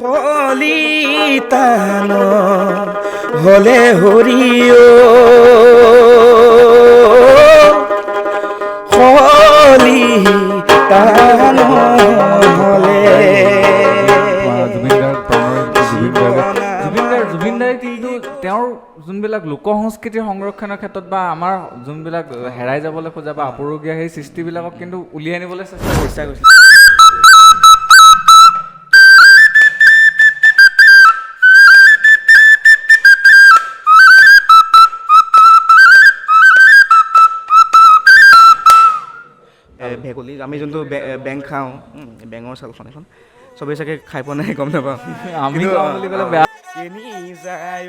কলিতান হলে হৰিও কলিতান হলে জুবিনদাৰ কিন্তু তেওঁৰ যোনবিলাক লোক সংস্কৃতিৰ সংৰক্ষণৰ ক্ষেত্ৰত বা আমাৰ যোনবিলাক হেৰাই যাবলৈ খোজা বা আপুৰুগীয়া সেই সৃষ্টিবিলাকক কিন্তু উলিয়াই আনিবলৈ চেষ্টা কৰিছে। ভেকুলী আমি যোনটো বেং খাওঁ বেঙৰ চালখন এখন চবেই চাগে খাই পোৱা নাই গম নাপাওঁ আমি বুলি ক'লে বেয়া কেনি যায়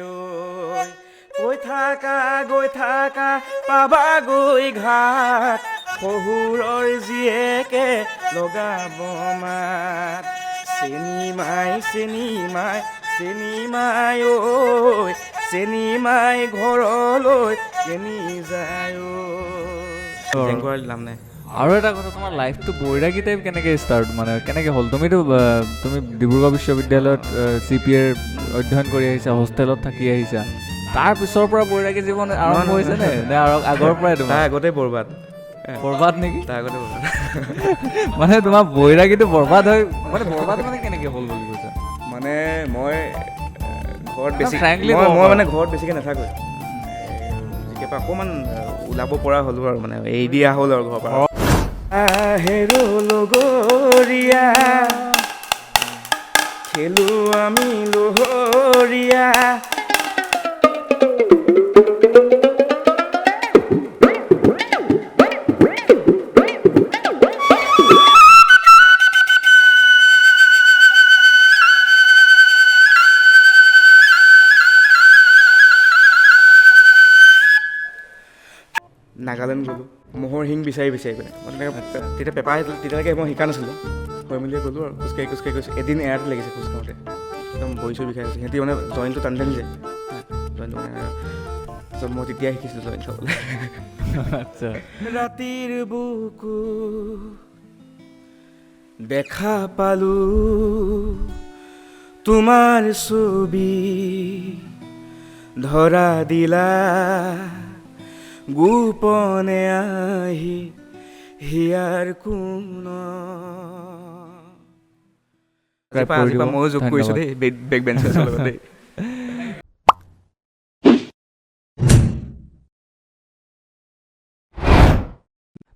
গৈ থাকা পাবাগৈ ঘাট শহুৰৰ জীয়েকে লগাব মাত চেনিমাই ঘৰলৈ কেনি যায় লাভ নাই। আৰু এটা কথা, তোমাৰ লাইফটো বৈৰাগী টাইপ কেনেকৈ ষ্টাৰ্ট মানে কেনেকৈ হ'ল? তুমি ডিব্ৰুগড় বিশ্ববিদ্যালয়ত CPA অধ্যয়ন কৰি আহিছা, হোষ্টেলত থাকি আহিছা, তাৰ পিছৰ পৰা বৈৰাগী জীৱন আৰম্ভ হৈছে নে আগৰ পৰাই? তাৰ আগতে বৰবাদ নেকি? তাৰ আগতে বৰবাদ মানে তোমাৰ বৈৰাগীটো বৰবাদ হয় মানে বৰবাদ মানে কেনেকৈ হ'ল বুলি কৈছা? মানে মই ঘৰত বেছিকৈ নাথাকোঁ, কেতিয়াবা অকণমান ওলাব পৰা হ'লোঁ আৰু মানে এৰি দিয়া হ'ল আৰু ঘৰৰ পৰা। হেৰো লগৰীয়া খেলো আমি লহৰীয়া নাগালেণ্ড গ'লোঁ ম'হৰ শিং বিচাৰি পেলাই মানে তেতিয়া পেপাৰ তেতিয়ালৈকে মই শিকা নাছিলোঁ, হৈ মেলি গ'লোঁ আৰু খোজকাঢ়ি এদিন এৰাটো লাগিছে খোজ কাঢ়োঁতে একদম ভৰি চৰি বিষাই গৈছে। সিহঁতি মানে জইনটো টানি যায় জইনটো মানে তাৰপিছত মই তেতিয়াই শিকিছিলোঁ জইন চাবলৈ। আচ্ছা। ৰাতিৰ বুকু দেখা পালোঁ তোমাৰ ছবি ধৰা দিলা গোপনে আহি হিয়াৰ কোন ময়ো যোগ কৰিছোঁ দেই বেক বেঞ্চাৰ্ছৰ লগত দেই।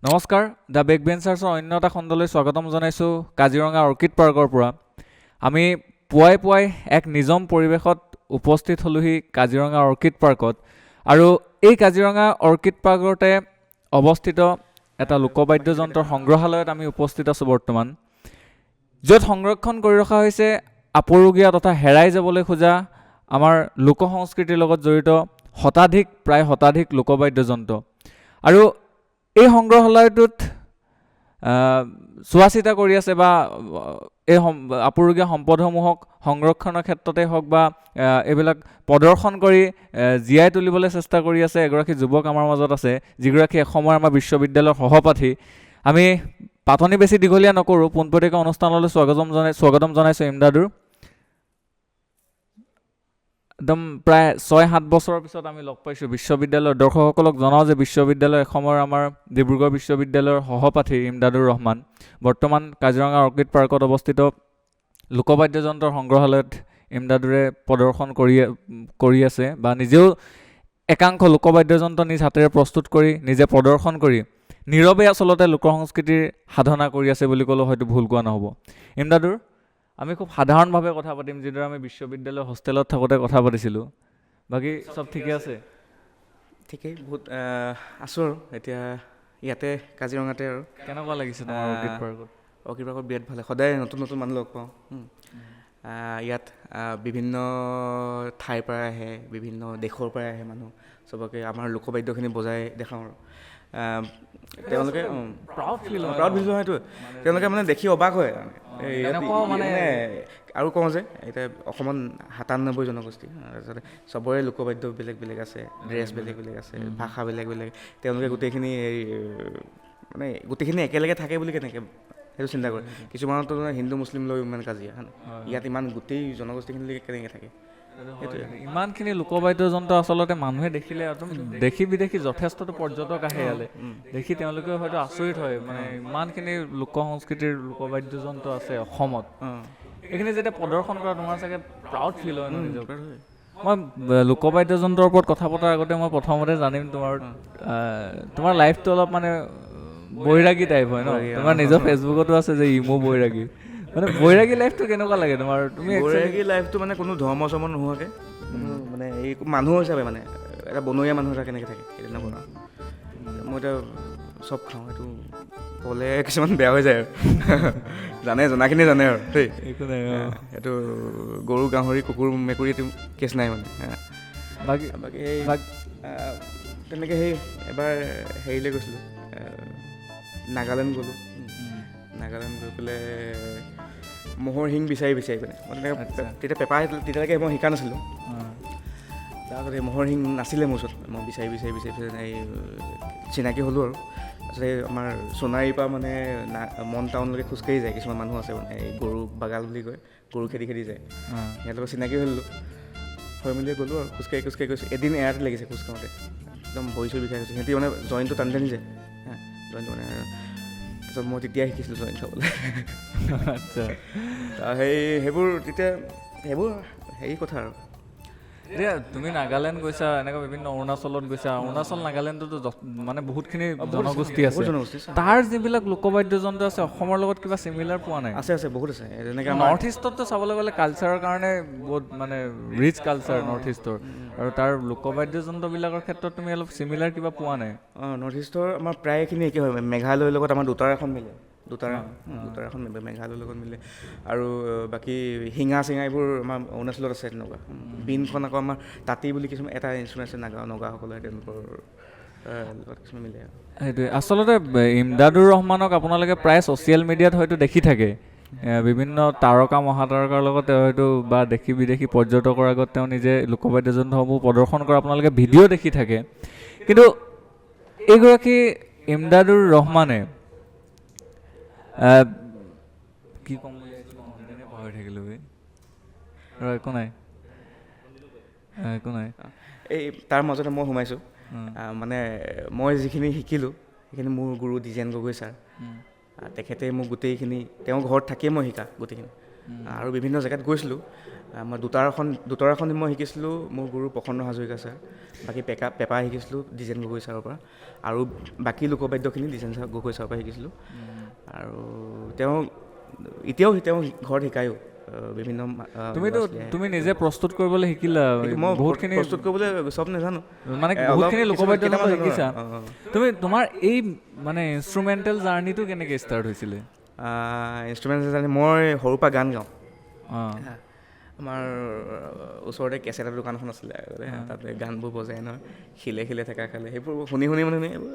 নমস্কাৰ, দ্য বেক বেঞ্চাৰ্ছৰ অন্য এটা খণ্ডলৈ স্বাগতম জনাইছোঁ কাজিৰঙা অৰ্কিড পাৰ্কৰ পৰা। আমি পুৱাই এক নিজম পৰিৱেশত উপস্থিত হ'লোহি কাজিৰঙা অৰ্কিড পাৰ্কত। আৰু এই কাজিৰঙা অৰ্কিড পাৰ্কতে অৱস্থিত এটা লোকবাদ্যযন্ত্ৰৰ সংগ্ৰহালয়ত আমি উপস্থিত আছোঁ বৰ্তমান, য'ত সংৰক্ষণ কৰি ৰখা হৈছে আপুৰুগীয়া তথা হেৰাই যাবলৈ খোজা আমাৰ লোক সংস্কৃতিৰ লগত জড়িত প্ৰায় শতাধিক লোকবাদ্যযন্ত্ৰ। আৰু এই সংগ্ৰহালয়টোত চোৱা চিতা কৰি আছে বা এই আপুৰুগীয়া সম্পদসমূহক সংৰক্ষণৰ ক্ষেত্ৰতে হওক বা এইবিলাক প্ৰদৰ্শন কৰি জীয়াই তুলিবলৈ চেষ্টা কৰি আছে এগৰাকী যুৱক আমাৰ মাজত আছে, যিগৰাকী এসময়ৰ আমাৰ বিশ্ববিদ্যালয়ৰ সহপাঠী। আমি পাতনি বেছি দীঘলীয়া নকৰোঁ, পোনপটীয়াকৈ অনুষ্ঠানলৈ স্বাগতম জনাইছোঁ ইমদাদুৰ। একদম প্ৰায় 6-7 বছৰৰ পিছত আমি লগ পাইছোঁ। বিশ্ববিদ্যালয়ৰ দৰ্শকসকলক জনাওঁ যে বিশ্ববিদ্যালয় এসময়ৰ আমাৰ ডিব্ৰুগড় বিশ্ববিদ্যালয়ৰ সহপাঠী ইমদাদুৰ ৰহমান বৰ্তমান কাজিৰঙা অৰ্কিড পাৰ্কত অৱস্থিত লোকবাদ্যযন্ত্ৰৰ সংগ্ৰহালয়ত ইমদাদুৰে প্ৰদৰ্শন কৰি আছে বা নিজেও একাংশ লোকবাদ্যযন্ত্ৰ নিজ হাতেৰে প্ৰস্তুত কৰি নিজে প্ৰদৰ্শন কৰি নীৰৱে আচলতে লোক সংস্কৃতিৰ সাধনা কৰি আছে বুলি ক'লেও হয়তো ভুল কোৱা নহ'ব। ইমদাদুৰ, আমি খুব সাধাৰণভাৱে কথা পাতিম, যিদৰে আমি বিশ্ববিদ্যালয়ৰ হোষ্টেলত থাকোঁতে কথা পাতিছিলোঁ। বাকী চব ঠিকে আছে? ঠিকেই, বহুত আছোঁ আৰু এতিয়া ইয়াতে কাজিৰঙাতে। আৰু কেনেকুৱা লাগিছে তোমাৰ অৰ্কিড পাৰ্কত? অৰ্কিড পাৰ্কত বিৰাট ভাল, সদায় নতুন মানুহ লগ পাওঁ। ইয়াত বিভিন্ন ঠাইৰ পৰা আহে, বিভিন্ন দেশৰ পৰা আহে মানুহ, চবকে আমাৰ লোকবাদ্যখিনি বজাই দেখাওঁ আৰু তেওঁলোকে প্ৰাউড ফিল হয় সেইটো, তেওঁলোকে মানে দেখি অবাক হয়। মানে আৰু কওঁ যে এতিয়া অসমত 97 জনগোষ্ঠী, তাৰপিছতে চবৰে লোকবাদ্য বেলেগ বেলেগ আছে, ড্ৰেছ বেলেগ বেলেগ আছে, ভাষা বেলেগ বেলেগ, তেওঁলোকে গোটেইখিনি একেলগে থাকে বুলি কেনেকৈ সেইটো চিন্তা কৰে। কিছুমানতো হিন্দু মুছলিম লৈ ইমান কাজিয়া হয় নাই, ইয়াত ইমান গোটেই জনগোষ্ঠীখিনি কেনেকৈ থাকে। ইমানখিনি লোকবাদ্যযন্ত্ৰ আচলতে মানুহে দেখিলে দেশী বিদেশী যথেষ্টটো পৰ্যটক আহে ইয়ালৈ, দেখি তেওঁলোকে হয়তো আচৰিত হয় মানে ইমানখিনি লোক সংস্কৃতিৰ লোকবাদ্যযন্ত্ৰ আছে অসমত। এইখিনি যেতিয়া প্ৰদৰ্শন কৰা তোমাৰ চাগে প্ৰাউড ফিল হয় ন নিজক। মই লোকবাদ্যযন্ত্ৰৰ ওপৰত কথা পতাৰ আগতে মই প্ৰথমতে জানিম তোমাৰ লাইফটো অলপ মানে বৈৰাগী টাইপ হয় ন, তোমাৰ নিজৰ ফেচবুকতো আছে যে ইমো বৈৰাগী, মানে বৈৰাগী লাইফটো কেনেকুৱা লাগে তোমাৰ? তুমি বৈৰাগী লাইফটো মানে কোনো ধৰ্ম চৰ্ম নোহোৱাকৈ মানে এই মানুহ হিচাপে মানে এটা বনৰীয়া মানুহ এটা কেনেকৈ থাকে সেই তেনেকুৱা। মই এতিয়া চব খাওঁ, সেইটো ক'লে কিছুমান বেয়া হৈ যায় আৰু জনাখিনি জানে আৰু দেই, একো নাই। সেইটো গৰু গাহৰি কুকুৰ মেকুৰী এইটো কেছ নাই মানে। বাকী সেই তেনেকৈ সেই এবাৰ হেৰিলৈ গৈছিলোঁ, নাগালেণ্ড গ'লোঁ। নাগালেণ্ড গৈ পেলাই ম'হৰ শিং বিচাৰি মানে মই তেতিয়া পেপাৰ তেতিয়ালৈকে মই শিকা নাছিলোঁ। তাৰপিছত এই ম'হৰ শিং নাছিলে মোৰ ওচৰত, মই বিচাৰি এই চিনাকি হ'লোঁ আৰু। তাৰপিছত এই আমাৰ সোণাৰীৰ পৰা মানে মন টাউনলৈকে খোজকাঢ়ি যায় কিছুমান মানুহ আছে মানে, এই গৰু বাগাল বুলি কয়, গৰু খেদি যায়, সিহঁতৰ চিনাকি হ'লোঁ, হৈ মেলি গ'লোঁ আৰু খোজকাঢ়ি গৈছোঁ। এদিন এৰাতে লাগিছে খোজ কাঢ়োঁতে, একদম ভৰি চৰি বিষাই গৈছে, সিহঁতি মানে জইনটো টানি যায় জইনটো মানে। তাৰপিছত মই তেতিয়া শিকিছিলোঁ জইন খাবলৈ। আচ্ছা, সেইবোৰ তেতিয়া সেইবোৰ হেৰি কথা আৰু। এতিয়া তুমি নাগালেণ্ড গৈছা, এনেকুৱা বিভিন্ন অৰুণাচলত গৈছা, অৰুণাচল নাগালেণ্ডতো মানে বহুতখিনি জনগোষ্ঠী আছে, তাৰ যিবিলাক লোকবাদ্যযন্ত্ৰ আছে অসমৰ লগত কিবা চিমিলাৰ পোৱা নাই? আছে বহুত আছে। যেনেকৈ নৰ্থ ইষ্টততো চাবলৈ গ'লে কালচাৰৰ কাৰণে বহুত মানে ৰিচ কালচাৰ নৰ্থ ইষ্টৰ, আৰু তাৰ লোকবাদ্যযন্ত্ৰবিলাকৰ ক্ষেত্ৰত তুমি অলপ চিমিলাৰ কিবা পোৱা নাই? নৰ্থ ইষ্টৰ আমাৰ প্ৰায়খিনি একে হয়। মেঘালয়ৰ লগত আমাৰ দুটাৰাখন মিলে, দুটাৰাখন মেঘালয়ৰ লগত মিলে। আৰু বাকী শিঙা চিঙা এইবোৰ আমাৰ অৰুণাচলত আছে তেনেকুৱা। বিনখন আকৌ আমাৰ তাঁতী বুলি কিছুমান এটা ইনষ্ট্ৰুমেণ্ট আছে, নগাসকলৰ তেওঁলোকৰ লগত কিছুমান মিলে। সেইটোৱে আচলতে ইমদাদুৰ ৰহমানক আপোনালোকে প্ৰায় ছ'চিয়েল মিডিয়াত হয়তো দেখি থাকে, বিভিন্ন তাৰকা মহাতাৰকাৰ লগত তেওঁ হয়তো বা দেশী বিদেশী পৰ্যটকৰ আগত তেওঁ নিজে লোকবাদ্যযন্ত্ৰসমূহ প্ৰদৰ্শন কৰা আপোনালোকে ভিডিঅ' দেখি থাকে। কিন্তু এইগৰাকী ইমদাদুৰ ৰহমানে কি ক'ম বুলি পাহৰি থাকিলোঁ, একো নাই। এই তাৰ মাজতে মই সোমাইছোঁ, মানে মই যিখিনি শিকিলোঁ সেইখিনি মোৰ গুৰু দ্বিজেন গগৈ ছাৰ, তেখেতে মোক গোটেইখিনি তেওঁৰ ঘৰত থাকিয়ে মই শিকা গোটেইখিনি। আৰু বিভিন্ন জেগাত গৈছিলোঁ, মই দুটাৰাখন মই শিকিছিলোঁ মোৰ গুৰু প্ৰসন্ন হাজৰিকা ছাৰ, বাকী পেপা শিকিছিলোঁ দ্বিজেন গগৈ ছাৰৰ পৰা, আৰু বাকী লোকবাদ্যখিনি দ্বিজেন গগৈ ছাৰৰ পৰা শিকিছিলোঁ। আৰু এতিয়াও তেওঁ ঘৰত শিকায়ো বিভিন্ন। তুমি নিজে প্ৰস্তুত কৰিবলৈ শিকিলা? মই বহুতখিনি প্ৰস্তুত কৰিবলৈ চব নাজানো, মানে বহুতখিনি লোকবাদ্যযন্ত্ৰ শিকিছা তুমি। তোমাৰ এই মানে ইনষ্ট্ৰুমেণ্টেল জাৰ্ণিটো কেনেকৈ ষ্টাৰ্ট হৈছিলে? ইনষ্ট্ৰুমেণ্টেল জাৰ্ণি মই সৰুৰ পৰা গান গাওঁ। আমাৰ ওচৰতে কেছেটৰ দোকান এখন আছিলে, তাতে গানবোৰ বজাই নহয়, শিলে থকা খালে সেইবোৰ শুনি মানে এইবোৰ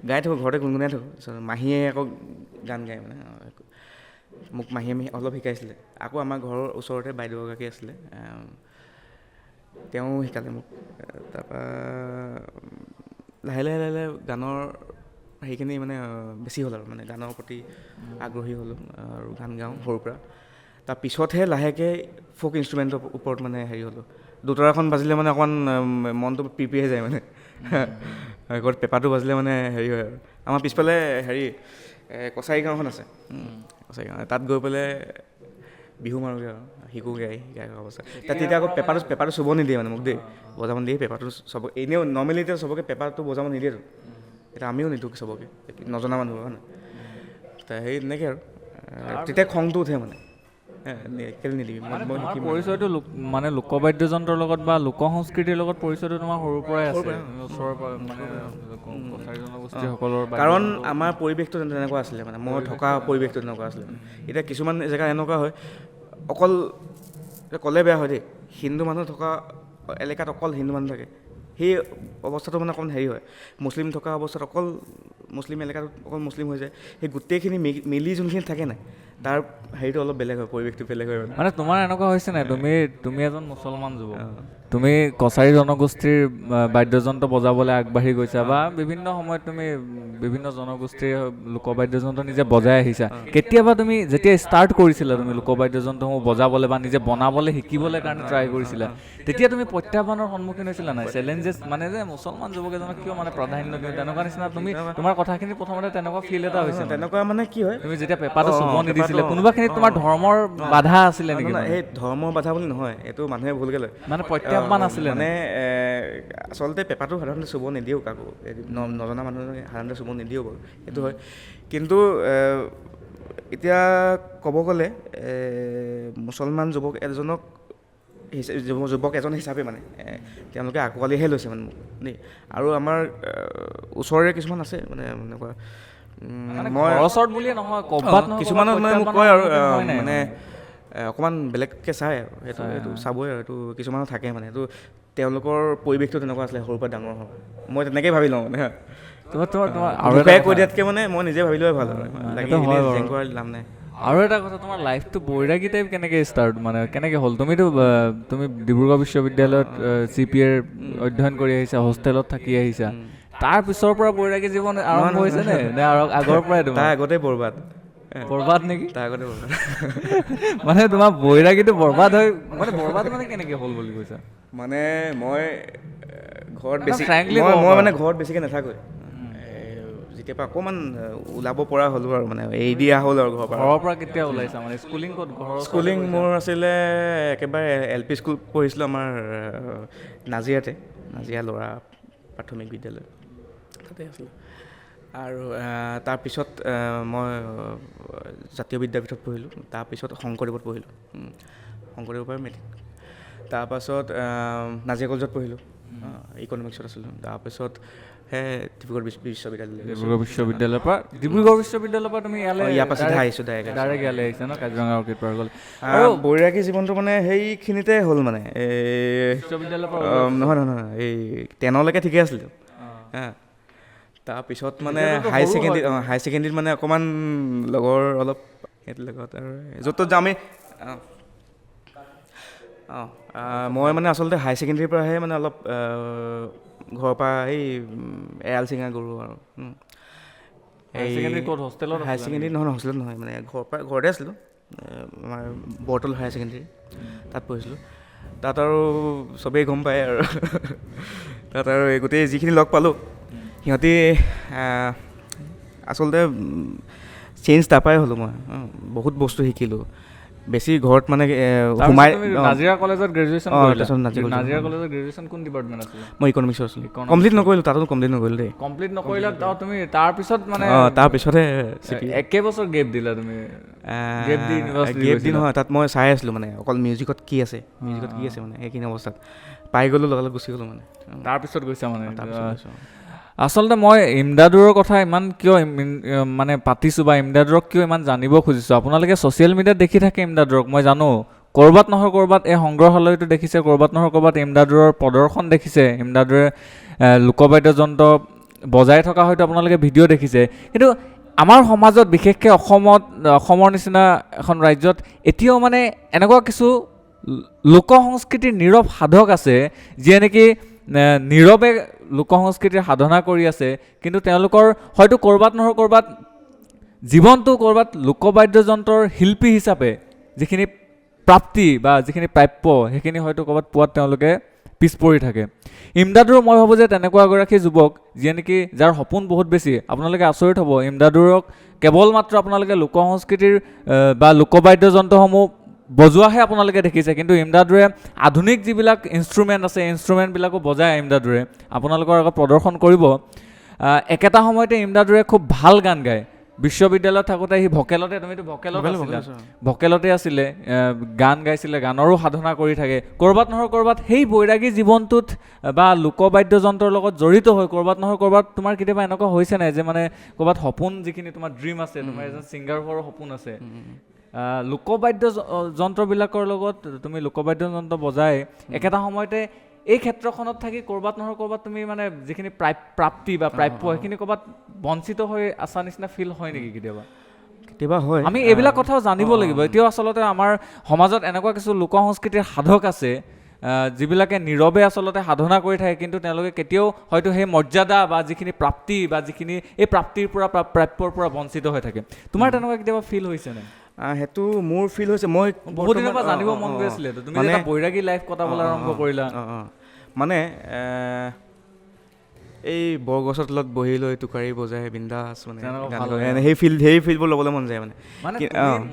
গাই থাকোঁ, ঘৰতে গুণগুণাই থাকোঁ। তাৰপিছত মাহীয়ে আকৌ গান গায় মানে, মোক মাহীয়ে অলপ শিকাইছিলে। আকৌ আমাৰ ঘৰৰ ওচৰতে বাইদেউ এগৰাকী আছিলে, তেওঁ শিকালে মোক। তাৰপৰা লাহে লাহে গানৰ সেইখিনি মানে বেছি হ'ল আৰু মানে গানৰ প্ৰতি আগ্ৰহী হ'লোঁ আৰু গান গাওঁ সৰুৰ পৰা। তাৰপিছতহে লাহেকৈ ফ'ক ইনষ্ট্ৰুমেণ্টৰ ওপৰত মানে হেৰি হ'লোঁ। দুটাৰাখন বাজিলে মানে অকণমান মনটো প্ৰিপেয়াৰ যায় মানে, আগত পেপাৰটো বাজিলে মানে হেৰি হয় আৰু। আমাৰ পিছফালে হেৰি কছাৰী গাঁওখন আছে, কছাৰী গাঁও, তাত গৈ পেলাই বিহু মাৰোঁগৈ আৰু শিকাই অৱস্থা। তাত তেতিয়া আকৌ পেপাৰটো চুব নিদিয়ে মানে মোক দেই, বজাব নিদিয়ে পেপাৰটো চব। এনেও নৰ্মেলি এতিয়া চবকে পেপাৰটো বজাব নিদিয়েতো, এতিয়া আমিও নিদিওঁ চবকে, নজনা মানুহ হয় নহয়। সেই তেনেকৈ আৰু তেতিয়া খংটো উঠে মানে, কেলৈ নিদিবি মই শিকিম। পৰিচয়টো মানে লোকবাদ্যযন্ত্ৰৰ লগত বা লোক সংস্কৃতিৰ লগত পৰিচয়টো তোমাৰ সৰুৰ পৰাই আছে, ওচৰৰ পৰা মানে কছাৰী জনগোষ্ঠীসকলৰ। কাৰণ আমাৰ পৰিৱেশটো তেনেকুৱা আছিলে মানে, মই থকা পৰিৱেশটো তেনেকুৱা আছিলে। এতিয়া কিছুমান জেগা এনেকুৱা হয়, অকল ক'লে বেয়া হয় দেই, হিন্দু মানুহ থকা এলেকাত অকল হিন্দু মানুহ থাকে, সেই অৱস্থাটো মানে অকণমান হেৰি হয়। মুছলিম থকা অৱস্থাত অকল মুছলিম এলেকাটোত অকল মুছলিম হৈ যায়, সেই গোটেইখিনি মিলি যোনখিনি থাকে নাই তাৰ হেৰিটো অলপ বেলেগ হয়, পৰিৱেশটো বেলেগ হয় মানে তোমাৰ এনেকুৱা হৈছে নাই তুমি এজন মুছলমান যুৱক, তুমি কছাৰী জনগোষ্ঠীৰ বাদ্যযন্ত্ৰ বজাবলৈ আগবাঢ়ি গৈছা বা বিভিন্ন সময়ত তুমি বিভিন্ন জনগোষ্ঠীৰ লোকবাদ্যযন্ত্ৰ নিজে বজাই আহিছা, কেতিয়াবা তুমি যেতিয়া ষ্টাৰ্ট কৰিছিলা তুমি লোকবাদ্যযন্ত্ৰসমূহ বজাবলৈ বা নিজে বনাবলৈ শিকিবলৈ কাৰণে ট্ৰাই কৰিছিলা, তেতিয়া তুমি প্ৰত্যাহ্বানৰ সন্মুখীন হৈছিলা নাই? চেলেঞ্জেছ মানে যে মুছলমান যুৱক এজনক কিয় মানে প্ৰাধান্য দিওঁ তেনেকুৱা নিচিনা তুমি তোমাৰ কথাখিনি প্ৰথমতে তেনেকুৱা ফিল এটা হৈছে? তেনেকুৱা মানে কি হয়, তুমি যেতিয়া পেপাৰটো চুব নিদিছিলে কোনোবাখিনিত তোমাৰ ধৰ্মৰ বাধা আছিলে নেকি? সেই ধৰ্মৰ বাধা বুলি নহয়, এইটো মানুহে ভুলকৈ লয়, মানে প্ৰত্যাহ্বান আছিলে মানে আচলতে পেপাৰটো সাধাৰণতে চুব নিদিয়েও কাকো, নজনা মানুহে সাধাৰণতে চুব নিদিয়েও বাৰু, সেইটো হয়। কিন্তু এতিয়া ক'ব গ'লে মুছলমান যুৱক এজন হিচাপে মানে তেওঁলোকে আঁকোৱালিহে লৈছে মানে মোক দেই। আৰু আমাৰ ওচৰৰে কিছুমান আছে মানে এনেকুৱা, মই ওচৰত বুলিয়ে নহয় ক'ৰবাত কিছুমানত মানে মোক কয় আৰু মানে অকণমান বেলেগকৈ চাই আৰু সেইটো চাবই আৰু এইটো কিছুমানত থাকে মানে, এইটো তেওঁলোকৰ পৰিৱেশটো তেনেকুৱা আছিলে সৰুৰ পৰা ডাঙৰ হয়, মই তেনেকৈ ভাবি লওঁ মানে। আৰু কৈ দিয়াতকৈ মানে মই নিজে ভাবি লোৱাই ভাল আৰু জেং কৰা লাভ নাই। আৰু এটা কথা, তোমাৰ লাইফটো বৈৰাগী টাইপ কেনেকৈ ষ্টাৰ্ট মানে কেনেকৈ হ'ল? তুমি ডিব্ৰুগড় বিশ্ববিদ্যালয়ত CPA অধ্যয়ন কৰি আহিছা, হোষ্টেলত থাকি আহিছা, তাৰ পিছৰ পৰা বৈৰাগী জীৱন আৰম্ভ হৈছে নে আৰু আগৰ পৰাই? তাৰ আগতে বৰবাদ নেকি? তাৰ আগতে বৰবাদ মানে তোমাৰ বৈৰাগীটো বৰবাদ হয় মানে, বৰবাদ মানে কেনেকৈ হ'ল বুলি কৈছা? মানে মই ঘৰত বেছিকৈ নাথাকোঁ, যেতিয়াৰ পৰা অকণমান ওলাব পৰা হ'লোঁ আৰু মানে এৰি দিয়া হ'ল আৰু ঘৰৰ পৰা। কেতিয়া ওলাইছা মানে? স্কুলিং ক'ত? স্কুলিং মোৰ আছিলে একেবাৰে LP স্কুল পঢ়িছিলোঁ আমাৰ নাজিৰা ল'ৰা প্ৰাথমিক বিদ্যালয়, তাতে আছিলোঁ। আৰু তাৰপিছত মই জাতীয় বিদ্যাপীঠত পঢ়িলোঁ, তাৰপিছত শংকৰদেৱত পঢ়িলোঁ, শংকৰদেৱৰ পৰা মেট্ৰিক, তাৰপাছত নাজিৰা কলেজত পঢ়িলোঁ, ইকনমিক্সত আছিলোঁ, তাৰপিছত ডিব্ৰুগড় বিশ্ববিদ্যালয়ৰ পৰা তুমি ইয়াৰ পাছত আহিছোঁ ডাইৰেক্ট ইয়ালৈ আহিছা ন, কাজিৰঙা অৰ্কিড পাৰ্কলৈ। আৰু বৈৰাগী জীৱনটো মানে সেইখিনিতে হ'ল মানে, নহয় এই 10লৈকে ঠিকে আছিলে, তাৰপিছত মানে হাই ছেকেণ্ডেৰীত মানে অকণমান লগৰ অলপ সেইটো লগত আৰু য'ত ত'ত যাওঁ আমি। মই মানে আচলতে হাই ছেকেণ্ডেৰীৰ পৰাহে মানে অলপ ঘৰৰ পৰা এই এৰাল চিঙা গৰু আৰু হাই ছেকেণ্ডেৰী নহয়, হোষ্টেলত নহয়, মানে ঘৰতে আছিলোঁ, আমাৰ বৰতল হায়াৰ ছেকেণ্ডেৰী তাত পঢ়িছিলোঁ। তাত আৰু চবেই গম পায় আৰু তাত আৰু গোটেই যিখিনি লগ পালোঁ সিহঁতি আচলতে চেঞ্জ তাৰপৰাই হ'লোঁ মই, বহুত বস্তু শিকিলোঁ। বেছি ঘৰত মানে সোমাই নাজিৰা কলেজত গ্ৰেজুৱেশ্যন নাজিৰা কলেজত গ্ৰেজুৱেশ্যন কোন ডিপাৰ্টমেণ্ট আছিলে? মই ইকনমিক্সত আছিলোঁ। কমপ্লিট নকৰিলোঁ, তাতো কমপ্লিট নকৰিলোঁ দেই। কমপ্লিট নকৰিলা তুমি তাৰপিছত মানে তাৰপিছতহে একেবছৰ গেপ দিলা তুমি? গেপ দি নহয়, তাত মই চাই আছিলোঁ মানে অকল মিউজিকত কি আছে মানে সেইখিনি অৱস্থাত পাই গ'লোঁ, লগালগ গুচি গ'লোঁ মানে। তাৰপিছত গৈছা মানে? আচলতে মই ইমদাদুৰৰ কথা ইমান কিয় মানে পাতিছোঁ বা ইমদাদুৰক কিয় ইমান জানিব খুজিছোঁ, আপোনালোকে ছ'চিয়েল মিডিয়াত দেখি থাকে ইমদাদুৰক, মই জানো। ক'ৰবাত নহয় ক'ৰবাত এই সংগ্ৰহালয়টো দেখিছে, ক'ৰবাত নহয় ক'ৰবাত ইমদাদুৰৰ প্ৰদৰ্শন দেখিছে, ইমদাদুৰে লোকবাদ্যযন্ত্ৰ বজাই থকা হয়তো আপোনালোকে ভিডিঅ' দেখিছে। কিন্তু আমাৰ সমাজত বিশেষকৈ অসমৰ নিচিনা এখন ৰাজ্যত এতিয়াও মানে এনেকুৱা কিছু লোক সংস্কৃতিৰ নীৰৱ সাধক আছে যিয়ে নেকি নীৰৱে লোক সংস্কৃতিৰ সাধনা কৰি আছে, কিন্তু তেওঁলোকৰ হয়তো ক'ৰবাত নহয় ক'ৰবাত জীৱনটো ক'ৰবাত লোকবাদ্যযন্ত্ৰৰ শিল্পী হিচাপে যিখিনি প্ৰাপ্তি বা যিখিনি প্ৰাপ্য সেইখিনি হয়তো ক'ৰবাত পোৱাত তেওঁলোকে পিছ পৰি থাকে। ইমদাদুৰ মই ভাবোঁ যে তেনেকুৱা এগৰাকী যুৱক যিয়ে নেকি যাৰ সপোন বহুত বেছি। আপোনালোকে আচৰিত হ'ব, ইমদাদুৰক কেৱল মাত্ৰ আপোনালোকে লোক সংস্কৃতিৰ বা লোকবাদ্যযন্ত্ৰসমূহ বজোৱাহে আপোনালোকে দেখিছে, কিন্তু ইমদাদুৰে আধুনিক যিবিলাক ইনষ্ট্ৰুমেণ্ট আছে ইনষ্ট্ৰুমেণ্টবিলাকো বজায় ইমদাদুৰে, আপোনালোকৰ আগত প্ৰদৰ্শন কৰিব। একেটা সময়তে ইমদাদুৰে খুব ভাল গান গায়। বিশ্ববিদ্যালয়ত থাকোঁতে সি তুমিতো ভকেলতে আছিলে, গান গাইছিলে, গানৰো সাধনা কৰি থাকে। ক'ৰবাত নহয় ক'ৰবাত সেই বৈৰাগী জীৱনটোত বা লোকবাদ্যযন্ত্ৰৰ লগত জড়িত হৈ ক'ৰবাত নহয় ক'ৰবাত তোমাৰ কেতিয়াবা এনেকুৱা হৈছে নাই যে মানে ক'ৰবাত সপোন যিখিনি তোমাৰ ড্ৰিম আছে, তোমাৰ এজন ছিংগাৰ হোৱাৰ সপোন আছে, লোকবাদ্যযন্ত্ৰবিলাকৰ লগত তুমি লোকবাদ্যযন্ত্ৰ বজাই একেটা সময়তে এই ক্ষেত্ৰখনত থাকি ক'ৰবাত নহয় ক'ৰবাত তুমি মানে যিখিনি প্ৰাপ্তি বা প্ৰাপ্য সেইখিনি ক'ৰবাত বঞ্চিত হৈ আছা নিচিনা ফিল হয় নেকি কেতিয়াবা? কেতিয়াবা হয়। আমি এইবিলাক কথাও জানিব লাগিব। এতিয়াও আচলতে আমাৰ সমাজত এনেকুৱা কিছু লোক সংস্কৃতিৰ সাধক আছে যিবিলাকে নীৰৱে আচলতে সাধনা কৰি থাকে, কিন্তু তেওঁলোকে কেতিয়াও হয়তো সেই মৰ্যাদা বা যিখিনি প্ৰাপ্তি বা যিখিনি এই প্ৰাপ্তিৰ পৰা প্ৰাপ্যৰ পৰা বঞ্চিত হৈ থাকে। তোমাৰ তেনেকুৱা কেতিয়াবা ফিল হৈছে নে? সেইটো মোৰ ফিল হৈছে। মই বহুত দিনৰ পৰা জানিব মন গৈ আছিলে, তুমি এটা বৈৰাগী লাইফ কটাবলৈ আৰম্ভ কৰিলা। মানে এই বৰগছৰ তলত বহি লৈ টোকাৰী বজাই বিন্দাছ মানে সেই ফিলবোৰ ল'বলৈ মন যায় মানে।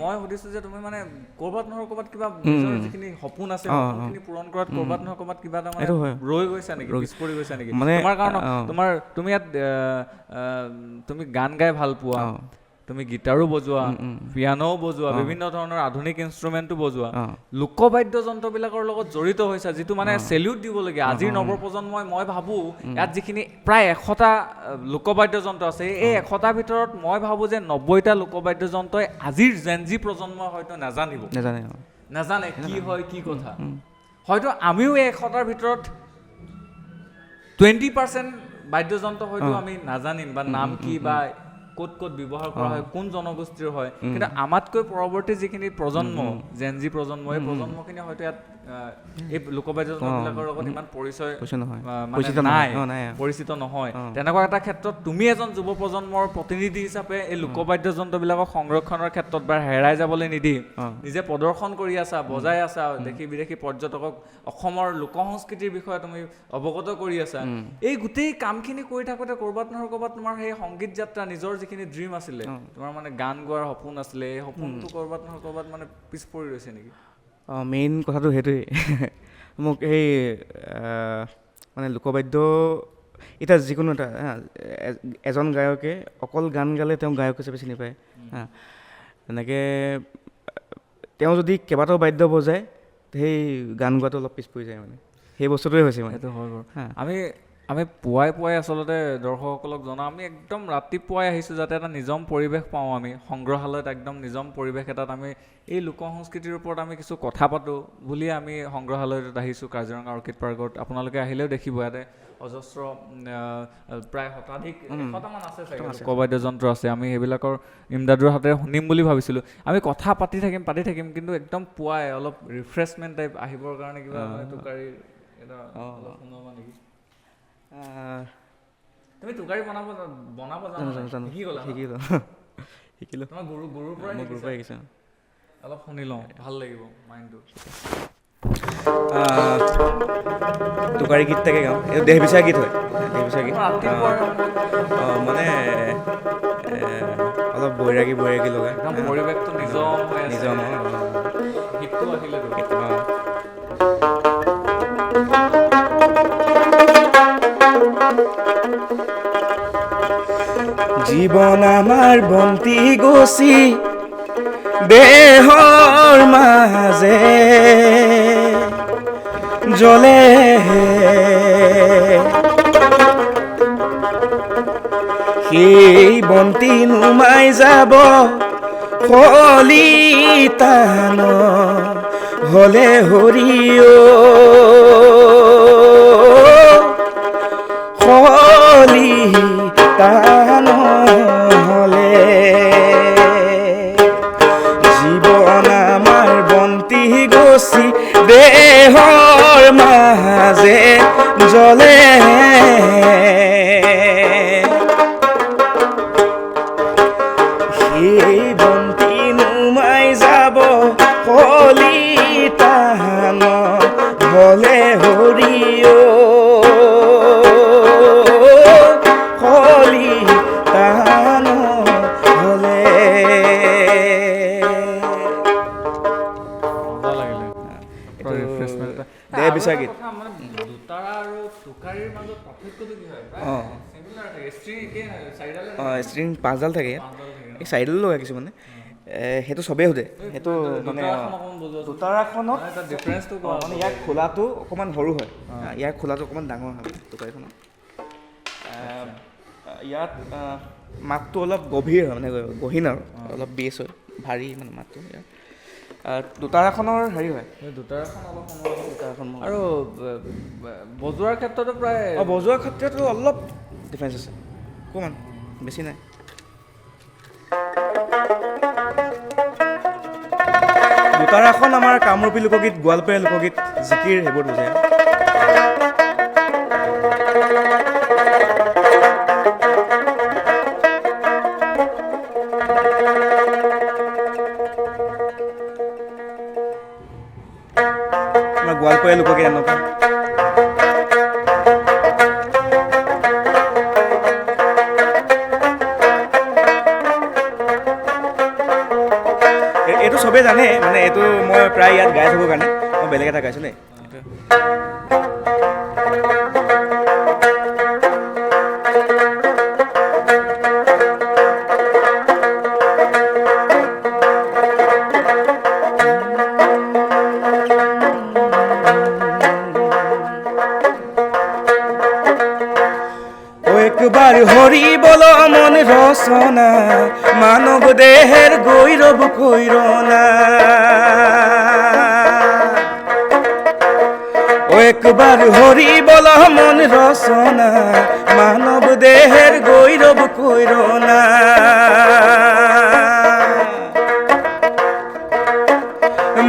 মই সুধিছো যে তুমি মানে ক'ৰবাত নহয় ক'ৰবাত কিবা নিজৰ যিখিনি সপোন আছে সপোনখিনি পূৰণ কৰাত ক'ৰবাত নহয় ক'ৰবাত কিবা এটা মানে ৰৈ গৈছা নেকি, পিছ পৰি গৈছা নেকি? তোমাৰ কাৰণ তুমি ইয়াত তুমি গান গাই ভাল পোৱা, তুমি গীটাৰো বজোৱা, পিয়ানোও বজোৱা, বিভিন্ন ধৰণৰ আধুনিক ইনষ্ট্ৰুমেণ্টো বজোৱা, লোকবাদ্যযন্ত্ৰবিলাকৰ লগত জড়িত হৈছা, যিটো মানে চেলিউট দিবলগীয়া। আজিৰ নৱপ্ৰজন্মই মই ভাবোঁ ইয়াত যিখিনি প্ৰায় 100টা লোকবাদ্যযন্ত্ৰ আছে, এই 100টাৰ ভিতৰত মই ভাবোঁ যে 90টা লোকবাদ্যযন্ত্ৰই আজিৰ জেনজি প্ৰজন্মই হয়তো নাজানে কি হয় কি কথা। হয়তো আমিও এই 100টাৰ ভিতৰত 20% বাদ্যযন্ত্ৰ হয়তো আমি নাজানিম, বা নাম কি বা ক'ত ক'ত ব্যৱহাৰ কৰা হয়, কোন জনগোষ্ঠীৰ হয়, কিন্তু আমাতকৈ পৰৱৰ্তী যিখিনি প্ৰজন্ম, জেনজি প্ৰজন্ম, এই প্ৰজন্মখিনি হয়তো ইয়াত এই লোকবাদ্যযন্ত্ৰবিলাকৰ লগত ইমান পৰিচিত নহয়। তেনেকুৱা এটা ক্ষেত্ৰত তুমি এজন যুৱ প্ৰজন্মৰ প্ৰতিনিধি হিচাপে এই লোকবাদ্যযন্ত্ৰবিলাকক সংৰক্ষণৰ ক্ষেত্ৰত বা হেৰাই যাবলৈ নিদি নিজে প্ৰদৰ্শন কৰি আছা, বজাই আছা, দেশী বিদেশী পৰ্যটকক অসমৰ লোক সংস্কৃতিৰ বিষয়ে তুমি অৱগত কৰি আছা। এই গোটেই কামখিনি কৰি থাকোঁতে ক'ৰবাত নহয় ক'ৰবাত তোমাৰ সেই সংগীত যাত্ৰা, নিজৰ যিখিনি ড্ৰিম আছিলে, তোমাৰ মানে গান গোৱাৰ সপোন আছিলে, এই সপোনটো ক'ৰবাত নহয় ক'ৰবাত মানে পিছ পৰি ৰৈছে নেকি? মেইন কথাটো সেইটোৱেই। মোক সেই মানে লোকবাদ্য এতিয়া যিকোনো এটা এজন গায়কে অকল গান গালে তেওঁ গায়ক হিচাপে চিনি পায়। তেনেকৈ তেওঁ যদি কেইবাটাও বাদ্য বজায়, সেই গান গোৱাটো অলপ পিছ পৰি যায় মানে। সেই বস্তুটোৱে হৈছে মানে। সেইটো হয় বাৰু। আমি পুৱাই আচলতে দৰ্শকসকলক জনাওঁ, আমি একদম ৰাতিপুৱাই আহিছোঁ যাতে এটা নিজম পৰিৱেশ পাওঁ। আমি সংগ্ৰহালয়ত একদম নিজম পৰিৱেশ এটাত আমি এই লোক সংস্কৃতিৰ ওপৰত আমি কিছু কথা পাতোঁ বুলিয়ে আমি সংগ্ৰহালয়টোত আহিছোঁ, কাজিৰঙা অৰ্কিড পাৰ্কত। আপোনালোকে আহিলেও দেখিব ইয়াতে অজস্ৰ প্ৰায় শতাধিক 100টামান আছে চাগে লোকবাদ্যযন্ত্ৰ আছে। আমি সেইবিলাকৰ ইমদাদুৰ হাতেৰে শুনিম বুলি ভাবিছিলোঁ। আমি কথা পাতি থাকিম, কিন্তু একদম পুৱাই অলপ ৰিফ্ৰেছমেণ্ট টাইপ আহিবৰ কাৰণে কিবা টোকাৰী এটা শুনাবা নেকি? তুমি টোকাৰী বনাব জানো? শিকিলোঁ। তোমাৰ গুৰুৰ পৰা শিকিছা? অলপ শুনি লওঁ, ভাল লাগিব মাইণ্ডটো। টোকাৰী গীত তাকে গাওঁ। এইটো দেহ বিচাৰ গীত হয়। দেহ বিচাৰ গীত মানে অলপ বৈৰাগী লগা, পৰিৱেশটো নিজম গীতটো আহিলে জীৱন আমাৰ বন্তি গছি দেহৰ মাজে জ্বলে, সেই বন্তি নুমাই যাব কলিতান হলে হৰিঅ, কলিতান হলে। জীৱন আমাৰ বন্তি গছি দেহৰ মাজে জ্বলে, সেই বন্তি নুমাই যাব কলিতান হলে হৰিঅ, কলিতান হলে। দেহ বিচাৰ গীত। দুটাৰা আৰু টোকাৰীৰ মাজত পাৰ্থক্যটো কি হয়? ষ্ট্ৰিং 5ডাল থাকে ইয়াত, এই 4ডালো লগাই কিছুমানে। সেইটো চবেই সোধে। সেইটো মানে দুটাৰাখনত মানে ইয়াৰ খোলাটো অকণমান সৰু হয়, ইয়াৰ খোলাটো অকণমান ডাঙৰ হয় টোকাৰীখনত। ইয়াত মাতটো অলপ গভীৰ হয়, মানে গহীন আৰু অলপ বেছ হয়, ভাৰী মানে মাতটো ইয়াৰ। দুটাৰাখনৰ হেৰি হয় দুটাৰখন অলপ সময় দুটাৰাখন আৰু বজোৱাৰ ক্ষেত্ৰতো প্ৰায় বজোৱাৰ ক্ষেত্ৰতো অলপ ডিফাৰেঞ্চ আছে অকণমান বেছি নাই দুটাৰাখন আমাৰ কামৰূপী লোকগীত গোৱালপৰীয়া লোকগীত জিকিৰ সেইবোৰ বুজায় আমাৰ গোৱালপৰীয়া লোকগীত এনেকুৱা এইটো চবেই জানে মানে এইটো মই প্ৰায় ইয়াত গাই থাকোঁ কাৰণে মই বেলেগ এটা গাইছোঁ দেই একবার হরি বল মন রসনা মানব দেহের গৈরব কইরনা একবার হরি বল মন রসনা মানব দেহের গৈরব কইরনা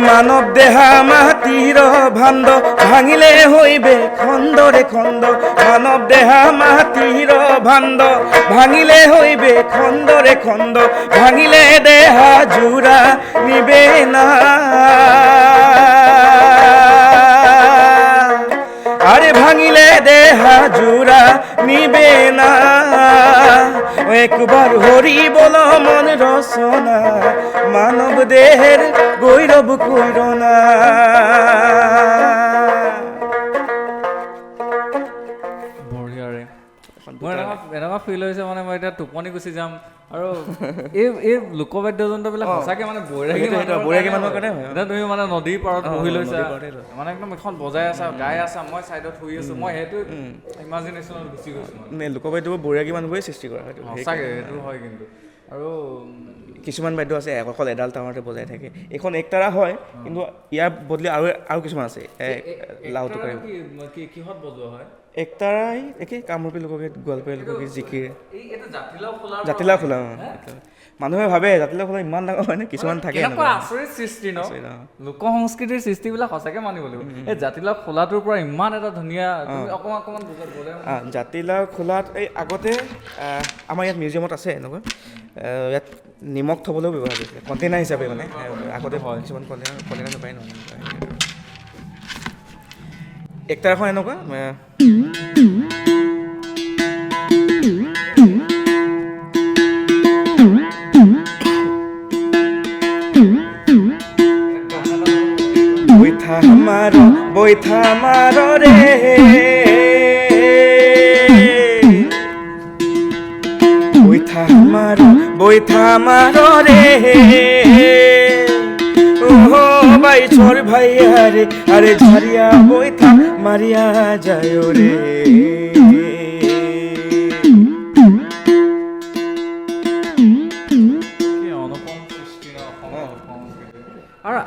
মানব দেহা মাটির ভাণ্ড ভাঙিলে হইবে খণ্ডরে খণ্ড মানব দেহা মাটির ভাণ্ড ভাঙিলে হইবে খণ্ডরে খণ্ড ভাঙিলে দেহা জোড়া নিবে না আরে ভাঙিলে দেহা জোড়া নিবে না একবার হরি বল মন রসনা মানব দেহের গৈরব কইরনা বঢ়িয়াৰে মোৰ এনেকুৱা ফিল হৈছে মানে মই এতিয়া টোপনি গুচি যাম আৰু এই লোকবাদ্যযন্ত্ৰবিলাক সঁচাকৈ মানে বৈৰাগী মানুহৰ কাৰণে হয় এতিয়া তুমি মানে নদীৰ পাৰত বহি লৈছা মানে একদম এখন বজাই আছা গাই আছা মই ছাইডত শুই আছো মই সেইটো ইমাজিনেশ্যনত গুচি গৈছোঁ মানে লোকবাদ্যবোৰ বৈৰাগী মানুহবোৰে সৃষ্টি কৰা সঁচাকৈ সেইটো হয় কিন্তু আৰু কিছুমান বাদ্য আছে অকল এডাল টাৱাৰতে বজাই থাকে এইখন একতাৰা হয় কিন্তু ইয়াৰ বদলি আৰু কিছুমান আছে লাউটো কিহত বজোৱা হয় একতাৰাই একে কামৰূপী লোকগীত গোৱালপৰীয়া লোকগীত জিকিৰ জাতিলাও খোলা মানুহে ভাবে জাতিলাও খোলা ইমান ডাঙৰ হয় নে কিছুমান থাকে আচৰিত সৃষ্টি ন লোক সংস্কৃতিৰ সৃষ্টিবিলাক সঁচাকৈ মানিব লাগিব এই জাতিলাও খোলাটোৰ পৰা ইমান এটা ধুনীয়া অকণমান জাতিলাও খোলাত এই আগতে আমাৰ ইয়াত মিউজিয়ামত আছে এনেকুৱা ইয়াত নিমখ থ'বলৈও ব্যৱহাৰ কৰিছিলে কণ্টেইনাৰ হিচাপে মানে আগতে কিছুমান কণ্টেইনাৰ নাপায় নহয় একতাৰাখন এনেকুৱা বৈঠা মাৰ ৰে বৈঠা মাৰ ৰে বাইছৰ ভাই আৰে ঝাৰিয়া বৈঠা মাৰিয়া যায় ৰে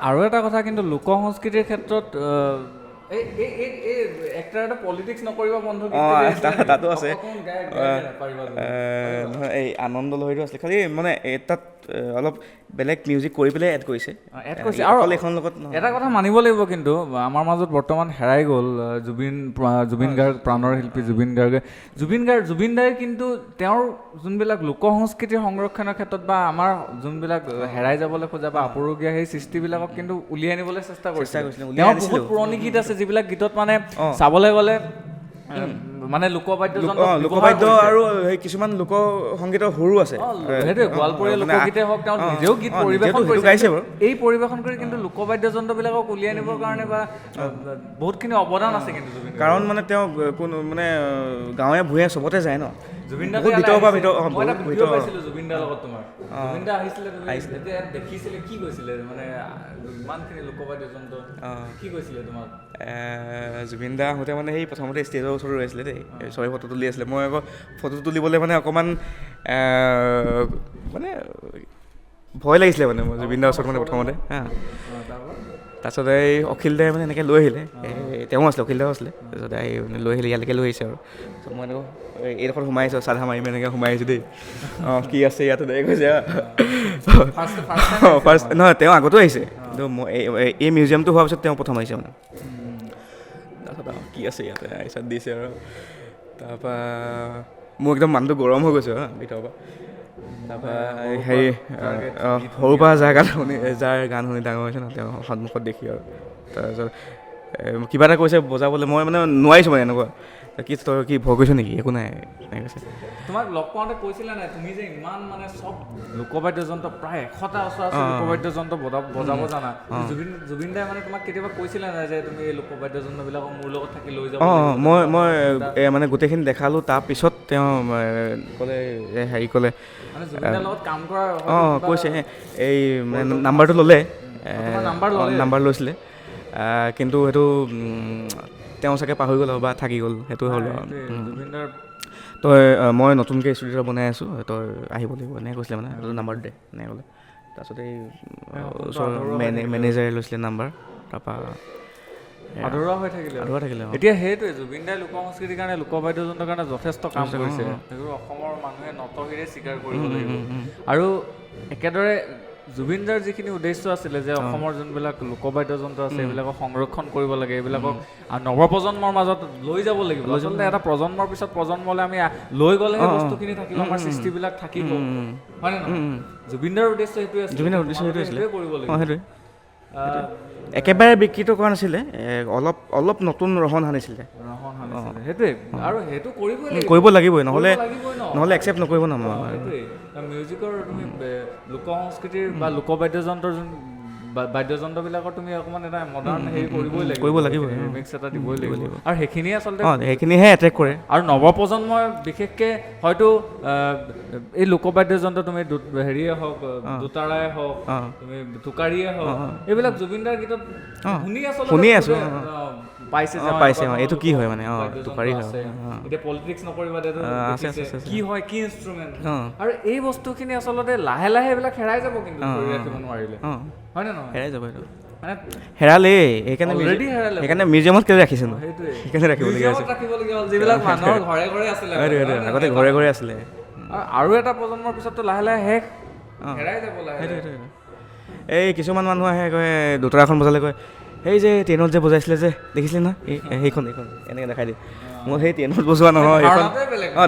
আৰু এটা কথা কিন্তু লোক সংস্কৃতিৰ ক্ষেত্ৰত এটা পলিটিক্স নকৰিব বন্ধু তাতো আছে এই আনন্দ লহৰীটো আছিলে খালি মানে তাত অলপ বেলেগ মিউজিক কৰি পেলাই এড কৰিছে আৰু এইখন লগত এটা কথা মানিব লাগিব কিন্তু আমাৰ মাজত বৰ্তমান হেৰাই গ'ল জুবিন গাৰ্গ প্ৰাণৰ শিল্পী জুবিন দাই কিন্তু তেওঁৰ যোনবিলাক লোক সংস্কৃতিৰ সংৰক্ষণৰ ক্ষেত্ৰত বা আমাৰ যোনবিলাক হেৰাই যাবলৈ খোজা বা আপুৰুগীয়া সেই সৃষ্টিবিলাকক কিন্তু উলিয়াই আনিবলৈ চেষ্টা কৰিছিলে তেওঁ বহুত পুৰণি গীত আছে যিবিলাক গীতত মানে চাবলৈ গ'লে মানে লোকবাদ্য আৰু কিছুমান লোক সংগীতৰ সুৰো আছে সেইটোৱে গোৱালপৰীয়া লোকগীতে হওক তেওঁ নিজেও গীত পৰিৱেশন কৰিছে এই পৰিৱেশন কৰি কিন্তু লোকবাদ্যযন্ত্ৰবিলাকক উলিয়াই আনিবৰ কাৰণে বা বহুতখিনি অৱদান আছে কিন্তু কাৰণ মানে তেওঁ কোনো মানে গাঁৱে ভূঞে চবতে যায় ন জুবিন দা লগত তোমাৰ জুবিন দা আহিছিলে যেতিয়া দেখিছিলে কি কৈছিলে মানে ইমানখিনি লোকবাদ্যযন্ত্ৰ কি কৈছিলে তোমাক জুবিন দা আহোঁতে মানে সেই প্ৰথমতে ষ্টেজৰ ওচৰত ৰৈছিলে দেই চবেই ফটো তুলি আছিলে মই আকৌ ফটো তুলিবলৈ মানে অকণমান মানে ভয় লাগিছিলে মানে মই জুবিন দাৰ ওচৰত মানে প্ৰথমতে হা তাৰপিছতে এই অখিল দাই মানে এনেকৈ লৈ আহিলে তেওঁ আছিলে অখিল দাও আছিলে তাৰপিছতে আহি মানে লৈ আহিলে ইয়ালৈকে লৈ আহিছে আৰু তাৰপিছত মই এনেকৈ এইডোখৰত সোমাই আহিছোঁ চাধা মাৰি মানে এনেকৈ সোমাই আহিছোঁ দেই কি আছে ইয়াত তেনেকৈ কৈছে ফাৰ্ষ্ট নহয় তেওঁ আগতো আহিছে কিন্তু মই এই মিউজিয়ামটো হোৱাৰ পিছত তেওঁ প্ৰথম আহিছে মানে তাৰপিছত কি আছে ইয়াতে তাৰপিছত দিছে আৰু তাৰপৰা মোৰ একদম মানুহটো গৰম হৈ গৈছে ভিতৰৰ পৰা তাৰপৰা হেৰি সৰুৰ পৰা যাৰ গান শুনি যাৰ গান শুনি ডাঙৰ হৈছে ন তেওঁ সন্মুখত দেখি আৰু তাৰপিছত কিবা এটা কৈছে বজাবলৈ মই মানে নোৱাৰিছোঁ মানে এনেকুৱা কি তই কি ভয় কৰিছ নেকি একো নাই এনেকৈ কৈছে তোমাক লগ পাওঁতে কৈছিলা নাই তুমি যে ইমান মানে চব লোকবাদ্যযন্ত্ৰ প্ৰায় 100টা ওচৰা-ওচৰি লোকবাদ্যযন্ত্ৰ বজাব জানা জুবিন দাই মানে তোমাক কেতিয়াবা কৈছিলা নাই যে তুমি এই লোকবাদ্যযন্ত্ৰবিলাকক মোৰ লগত থাকি লৈ যাব মই মানে গোটেইখিনি দেখালোঁ তাৰপিছত তেওঁ ক'লে হেৰি ক'লে মানে জুবিন দাৰ লগত কাম কৰা কৈছে এই মানে নাম্বাৰটো ল'লে নাম্বাৰ লৈছিলে কিন্তু সেইটো তেওঁ চাগে পাহৰি গ'ল বা থাকি গ'ল সেইটো হ'ল জুবিনদাৰ তই মই নতুনকৈ ষ্টুডিঅ' বনাই আছোঁ তই আহিব লাগিব এনেকৈ কৈছিলে মানে সেইটো নাম্বাৰ দে এনেকৈ ক'লে তাৰপিছত এই ওচৰৰ মেনেজাৰে লৈছিলে নাম্বাৰ তাৰপৰা আধৰুৱা হৈ থাকিলে এতিয়া সেইটোৱে জুবিন দাই লোক সংস্কৃতিৰ কাৰণে লোকবাদ্যযন্ত্ৰৰ কাৰণে যথেষ্ট কাম কৰিছে সেইবোৰ অসমৰ মানুহে নতশিৰে স্বীকাৰ কৰিব লাগিব আৰু একেদৰে জুবিন দাৰ যিখিনি উদ্দেশ্য আছিলে যে অসমৰ যোনবিলাক লোকবাদ্যযন্ত্ৰ আছে এইবিলাকক সংৰক্ষণ কৰিব লাগে এইবিলাকক নৱপ্ৰজন্মৰ মাজত লৈ যাব লাগিব আচলতে এটা প্ৰজন্মৰ পিছত প্ৰজন্মলৈ আমি লৈ গ'লেহে বস্তুখিনি থাকিব আমাৰ সৃষ্টিবিলাক থাকিব হয় নে নহয় জুবিন দাৰ উদ্দেশ্য সেইটোৱে আছিল জুবিনৰ উদ্দেশ্য সেইটোৱে আছিলে কৰিব লাগিব সেইটোৱে একেবাৰে বিকৃত কৰা নাছিলে অলপ নতুন ৰহন সানিছিলে সেইটোৱে আৰু সেইটো কৰিব লাগিবই নহ'লে একচেপ্ট নকৰিব ন সেইটোৱে মিউজিকৰ তুমি লোক সংস্কৃতিৰ বা লোকবাদ্যযন্ত্ৰৰ যোন বাদ্যযন্ত্ৰবিলাকৰ তুমি অকণমান এটা মডাৰ্ণ হেৰি কৰিব লাগিব ৰিমিক্স এটা দিবই লাগিব আৰু সেইখিনিয়ে আচলতে সেইখিনিহে এট্ৰেক্ট কৰে আৰু নৱপ্ৰজন্মই বিশেষকৈ হয়তো এই লোকবাদ্যযন্ত্ৰ তুমি হেৰিয়ে হওক দোতাৰাই হওক তুমি টোকাৰীয়ে হওক এইবিলাক জুবিন দাৰ গীতত শুনি আছো পাইছে এইটো কি হয় মানে টোকাৰী হয় এতিয়া পলিটিক্স নকৰিবা কি হয় কি ইনষ্ট্ৰুমেণ্ট আৰু এই বস্তুখিনি আচলতে লাহে লাহে এইবিলাক হেৰাই যাব কিন্তু ধৰি ৰাখিব নোৱাৰিলে হয় নে নহয় হেৰাই যাব এইটো মানে হেৰালেই সেইকাৰণে মিউজিয়ামত কেলৈ ৰাখিছে সেইকাৰণে ৰাখিবলগীয়া হৈছে যিবিলাক মানুহৰ ঘৰে ঘৰে আছিলে আগতে ঘৰে ঘৰে আছিলে আৰু এটা প্ৰজন্মৰ পিছততো লাহে লাহে শেষ হেৰাই যাব লাহে এই কিছুমান মানুহ আহে কয় দোতাৰাখন বজালে কয় সেই যে ট্ৰেইনত যে বজাইছিলে যে দেখিছিলে না সেইখন এনেকৈ দেখাই দিয়ে মই সেই ট্ৰেইনত বজোৱা নহয়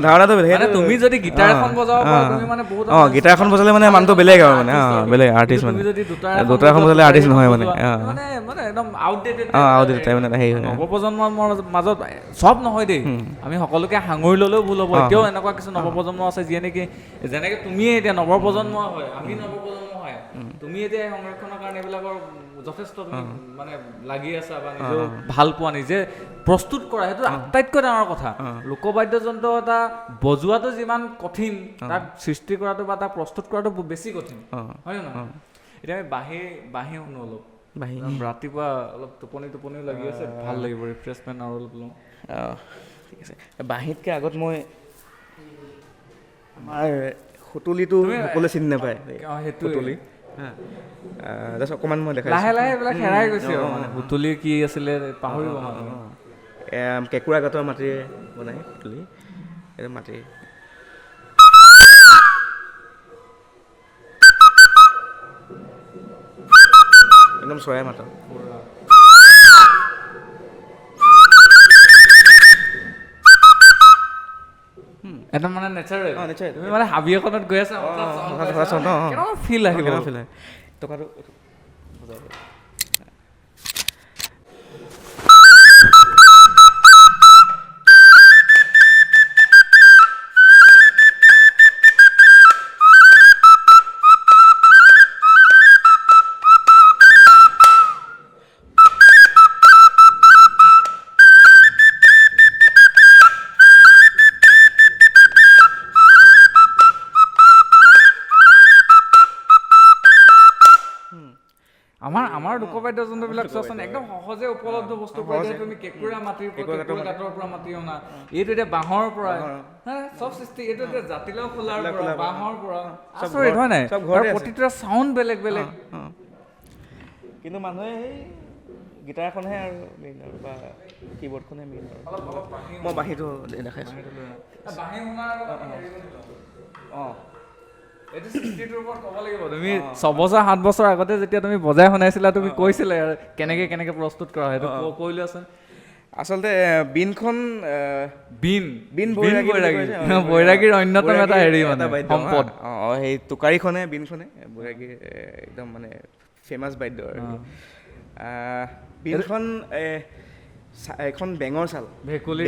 ধাৰণাটো বেলেগ তুমি যদি গীটাৰ এখন বজাব তুমি মানে বহুত গীটাৰ এখন বজালে মানে মানুহটো বেলেগ আৰু মানে বেলেগ আৰ্টিষ্ট মানে দোতাৰা এখন বজালে আৰ্টিষ্ট নহয় মানে একদম আউটডেটেড মানে হেৰি হয় নৱপ্ৰজন্মৰ মাজত চব নহয় দেই আমি সকলোকে সাঙুৰি ল'লেও ভুল হ'ব এতিয়াও এনেকুৱা কিছু নৱপ্ৰজন্ম আছে যিয়ে নেকি যেনেকৈ তুমিয়ে এতিয়া নৱপ্ৰজন্ম হয় আমি নৱপ্ৰজন্ম হয় তুমি এতিয়া সংৰক্ষণৰ কাৰণে এইবিলাকৰ যথেষ্ট তুমি মানে লাগি আছা বা নিজেও ভাল পোৱা নিজে প্ৰস্তুত কৰা সেইটো আটাইতকৈ ডাঙৰ কথা লোকবাদ্যযন্ত্ৰ এটা বজোৱাটো যিমান কঠিন তাক সৃষ্টি কৰাটো বা তাক প্ৰস্তুত কৰাটো বেছি কঠিন হয় নে নহয় এতিয়া আমি বাঁহী শুনো অলপ ৰাতিপুৱা অলপ টোপনিও লাগি আছে ভাল লাগিব ৰিফ্ৰেছমেণ্ট আৰু অলপ লওঁ ঠিক আছে বাঁহীতকৈ আগত মই আমাৰ সুতুলিটো সকলোৱে চিনি নাপায় সুতুলি জাষ্ট অকণমান মই দেখাইছোঁ লাহে লাহে এইবিলাক হেৰাই গৈছে মানে সুতুলি কি আছিলে পাহৰিব কেঁকুৰা গাঁতৰ মাটিৰে বনাই সুতুলি এইটো মাটি একদম চৰাই মাত একদম মানে নেচাৰেল তুমি মানে হাবি এখনত গৈ আছা ফিল আহিব টকাটো লোকবাদ্যযন্ত্ৰবিলাক চোৱাচোন একদম সহজে উপলব্ধ বস্তু পাই যায়। তুমি কেঁকুৰা মাটিৰ পৰা গাঁতৰ পৰা মাটি অনা, এইটো এতিয়া বাঁহৰ পৰা চব সৃষ্টি, এইটো এতিয়া জাতিলাও খোলাৰ পৰা বাঁহৰ পৰা, আচৰিত হয় নাই? আৰু প্ৰতিটোৰে চাউণ্ড বেলেগ বেলেগ। কিন্তু মানুহে সেই গিটাৰখনহে আৰু মেইন আৰু বা কীবৰ্ডখনহে মেইন আৰু মই বাঁহীটো দেখাইছোঁ। বাঁহী শুনাৰ অঁ এইটো সৃষ্টিটোৰ ওপৰত ক'ব লাগিব। তুমি 6 বছৰ 7 বছৰ আগতে যেতিয়া তুমি বজাই শুনাইছিলা, তুমি কৈছিলা কেনেকে কেনেকে প্ৰস্তুত কৰা হয়, সেইটো কৈ লোৱাচোন। আচলতে বীণখন বৈৰাগীৰ অন্যতম এটা হেৰি মানে সম্পদ। অঁ সেই টোকাৰীখনে বীণখনে বৈৰাগীৰ একদম মানে ফেমাছ বাদ্য আৰু বীণখন এখন বেঙৰ চাল, ভেকুলী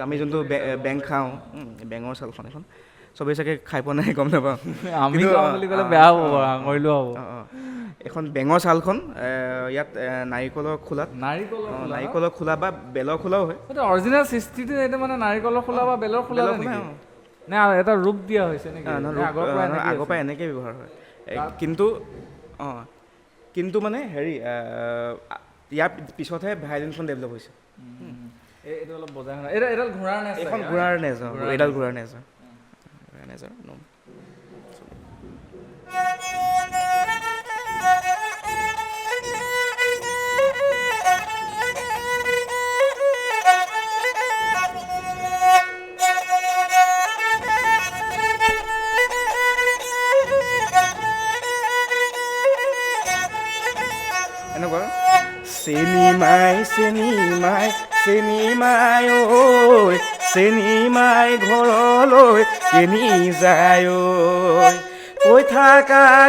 আমি যোনটো বেং খাওঁ, বেঙৰ চালখন এখন চবেই চাগে খাই পোৱা নাই, গম নাপাওঁ। আমি বুলি ক'লে বেয়া হ'ব, আঙুৰিলেও হ'ব। এখন বেঙৰ চালখন ইয়াত নাৰিকলৰ খোলা বা বেলৰ খোলাও হয়। এইটো অৰিজিনেল সৃষ্টিটো এইটো মানে নাৰিকলৰ খোলা বা বেলৰ খোলা নে এটা ৰূপ দিয়া হৈছে নেকি? আগৰ পৰা এনেকৈ ব্যৱহাৰ হয়, কিন্তু মানে হেৰি ইয়াৰ পিছতহে ভায়লিনখন ডেভেলপ হৈছে। এইটো অলপ বজাই শুনা, এইডাল ঘোঁৰাৰ নেজ, এইখন ঘোঁৰাৰ নেজ, এইডাল ঘোঁৰাৰ নেজ। এনেকুৱা চেনিমাই ঐ চেনিমাই ঘৰলৈ কেনি যায় ঐ,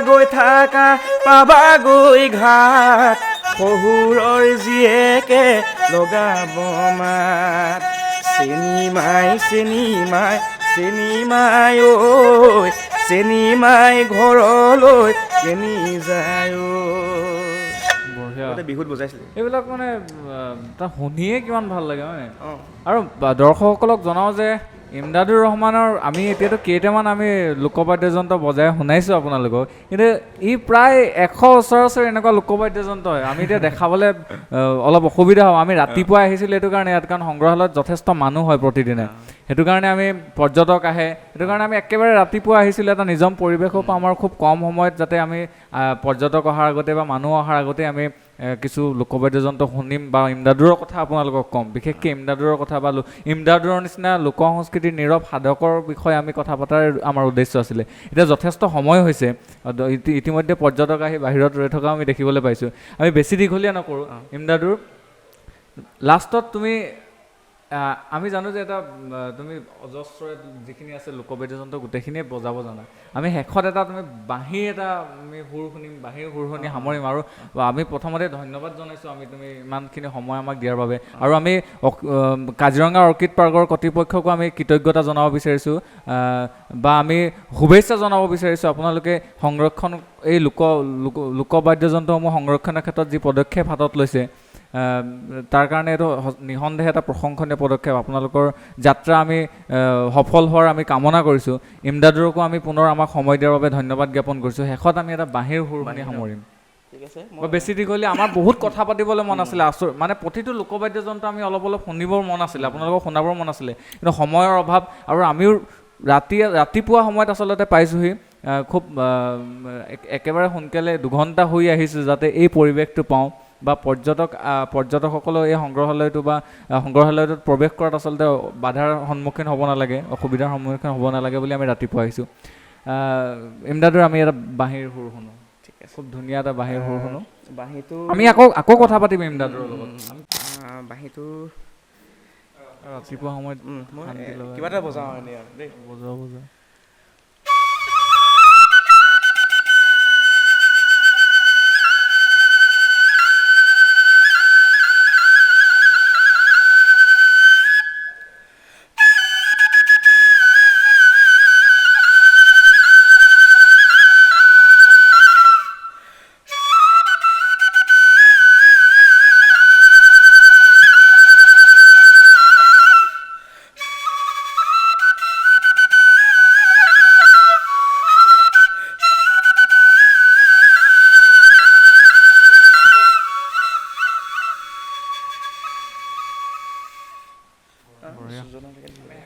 গৈ থাকা পাবাগৈ ঘাট, শহুৰৰ জীয়েকে লগাব মাত, চেনিমাই ঐ চেনিমাই ঘৰলৈ কেনি যায় ঐ। বিহুত বজাইছিলে এইবিলাক মানে তাক শুনিয়ে কিমান ভাল লাগে হয়। আৰু দৰ্শকসকলক জনাওঁ যে ইমদাদুৰ ৰহমানৰ আমি এতিয়াতো কেইটামান আমি লোকবাদ্যযন্ত্ৰ বজাই শুনাইছোঁ আপোনালোকক, কিন্তু ই প্ৰায় 100 ওচৰা এনেকুৱা লোকবাদ্যযন্ত্ৰ হয়। আমি এতিয়া দেখাবলৈ অলপ অসুবিধা হ'ব। আমি ৰাতিপুৱা আহিছিলোঁ এইটো কাৰণে ইয়াত, কাৰণ সংগ্ৰহালয়ত যথেষ্ট মানুহ হয় প্ৰতিদিনে, সেইটো কাৰণে আমি পৰ্যটক আহে, সেইটো কাৰণে আমি একেবাৰে ৰাতিপুৱা আহিছিলোঁ। এটা নিজম পৰিৱেশো পাওঁ, আমাৰ খুব কম সময়ত যাতে আমি পৰ্যটক অহাৰ আগতে বা মানুহ অহাৰ আগতে আমি কিছু লোকবাদ্যযন্ত্ৰ শুনিম বা ইমদাদুৰৰ কথা আপোনালোকক ক'ম, বিশেষকৈ ইমদাদুৰৰ কথা বা ইমদাদুৰৰ নিচিনা লোক সংস্কৃতিৰ নীৰৱ সাধকৰ বিষয়ে আমি কথা পতাৰ আমাৰ উদ্দেশ্য আছিলে। এতিয়া যথেষ্ট সময় হৈছে, ইতিমধ্যে পৰ্যটক আহি বাহিৰত ৰৈ থকাও আমি দেখিবলৈ পাইছোঁ। আমি বেছি দীঘলীয়া নকৰোঁ। ইমদাদুৰ লাষ্টত তুমি আমি জানো যে এটা তুমি অজস্ৰ যিখিনি আছে লোকবাদ্যযন্ত্ৰ গোটেইখিনিয়ে বজাব জানা। আমি শেষত এটা তুমি বাঁহীৰ এটা আমি সুৰ শুনিম, বাঁহীৰ সুৰ শুনি সামৰিম। আৰু আমি প্ৰথমতে ধন্যবাদ জনাইছোঁ আমি তুমি ইমানখিনি সময় আমাক দিয়াৰ বাবে। আৰু আমি কাজিৰঙা অৰ্কিড পাৰ্কৰ কৰ্তৃপক্ষকো আমি কৃতজ্ঞতা জনাব বিচাৰিছোঁ বা আমি শুভেচ্ছা জনাব বিচাৰিছোঁ। আপোনালোকে সংৰক্ষণ এই লোকবাদ্যযন্ত্ৰসমূহ সংৰক্ষণৰ ক্ষেত্ৰত যি পদক্ষেপ হাতত লৈছে, তাৰ কাৰণে এইটো নিঃসন্দেহে এটা প্ৰশংসনীয় পদক্ষেপ। আপোনালোকৰ যাত্ৰা আমি সফল হোৱাৰ আমি কামনা কৰিছোঁ। ইমদাদুৰকো আমি পুনৰ আমাক সময় দিয়াৰ বাবে ধন্যবাদ জ্ঞাপন কৰিছোঁ। শেষত আমি এটা বাঁহীৰ সুৰ শুনি সামৰিম। বেছি দীঘলীয়া আমাৰ বহুত কথা পাতিবলৈ মন আছিলে, মানে প্ৰতিটো লোকবাদ্যযন্ত্ৰ আমি অলপ শুনিবৰ মন আছিলে, আপোনালোকক শুনাবৰ মন আছিলে, কিন্তু সময়ৰ অভাৱ। আৰু আমিও ৰাতিপুৱা সময়ত আচলতে পাইছোঁহি, খুব একেবাৰে সোনকালে 2 ঘণ্টা শুই আহিছোঁ যাতে এই পৰিৱেশটো পাওঁ বা পৰ্যটকসকলেও এই সংগ্ৰহালয়টোত প্ৰৱেশ কৰাত আচলতে বাধাৰ সন্মুখীন হ'ব নালাগে, অসুবিধাৰ সন্মুখীন হ'ব নালাগে বুলি আমি ৰাতিপুৱা আহিছোঁ। ইমদাদুৰ আমি এটা বাঁহীৰ সুৰ শুনো, খুব ধুনীয়া এটা বাঁহীৰ সুৰ শুনো। বাঁহীটো আমি আকৌ কথা পাতিম ইমদাদুৰৰ লগত। বাঁহীটো ৰাতিপুৱা সময়ত কিবা এটা বজাওঁ এনেই আৰু দেই, বজোৱা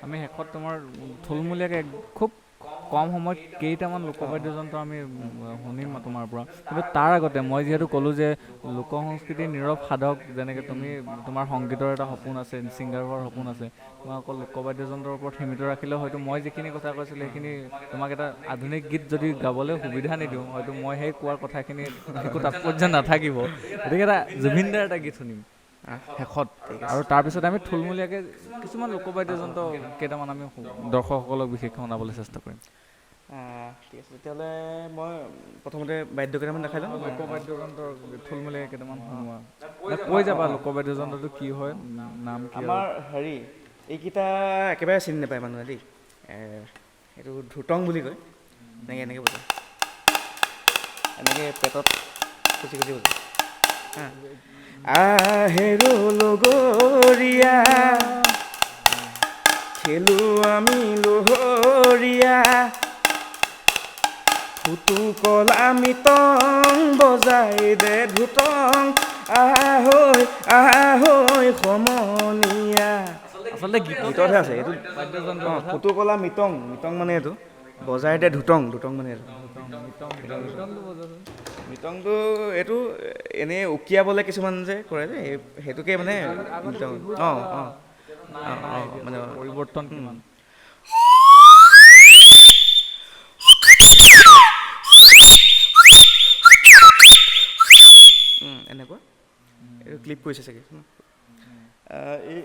আমি শেষত তোমাৰ থুলমূলীয়াকৈ খুব কম সময়ত কেইটামান লোকবাদ্যযন্ত্ৰ আমি শুনিম তোমাৰ পৰা। কিন্তু তাৰ আগতে মই যিহেতু ক'লোঁ যে লোক সংস্কৃতিৰ নীৰৱ সাধক, যেনেকৈ তুমি তোমাৰ সংগীতৰ এটা সপোন আছে, ছিংগাৰ হোৱাৰ সপোন আছে, তোমাক অকল লোকবাদ্যযন্ত্ৰৰ ওপৰত সীমিত ৰাখিলেও হয়তো মই যিখিনি কথা কৈছিলোঁ সেইখিনি তোমাক এটা আধুনিক গীত যদি গাবলৈ সুবিধা নিদিওঁ, হয়তো মই সেই কোৱাৰ কথাখিনি একো তাৎপৰ্য নাথাকিব। গতিকে এটা জুবিনদাৰ এটা গীত শুনিম শেষত, আৰু তাৰপিছত আমি থুলমূলীয়াকৈ কিছুমান লোকবাদ্যযন্ত্ৰ কেইটামান আমি দৰ্শকসকলক বিশেষকৈ শুনাবলৈ চেষ্টা কৰিম। ঠিক আছে, তেতিয়াহ'লে মই প্ৰথমতে বাদ্য কেইটামান দেখাই লওঁ। লোকবাদ্যযন্ত্ৰ থুলমূলীয়াকৈ কেইটামান শুনোৱা, কৈ যাবা লোকবাদ্যযন্ত্ৰটো কি হয়, নাম কি? আমাৰ হেৰি এইকেইটা একেবাৰে চিনি নাপায় মানুহে দেই। এইটো ধ্ৰুতং বুলি কয়। এনেকৈ বজায়, এনেকৈ পেটত খুচি খুচি বজায়। আহেৰো লগৰীয়া খেলো আমি লহৰীয়া, ফুটুকলা মিটং বজাই দে ধ্ৰুতং, আহৈ আহৈ সমনীয়া। আচলতে গীততহে আছে এইটো বাদ্যযন্ত্ৰ। ফুটুকলা মিটং, মিটং মানে এইটো বজাই দে ধ্ৰুতং, ধ্ৰুতং মানে এইটো। মিটংটো এইটো এনেই উকিয়াবলৈ কিছুমান যে কৰে যে সেইটোকে মানে মিটং। মানে পৰিৱৰ্তন কিমান এনেকুৱা এইটো ক্লিপ কৰিছে চাগে। এই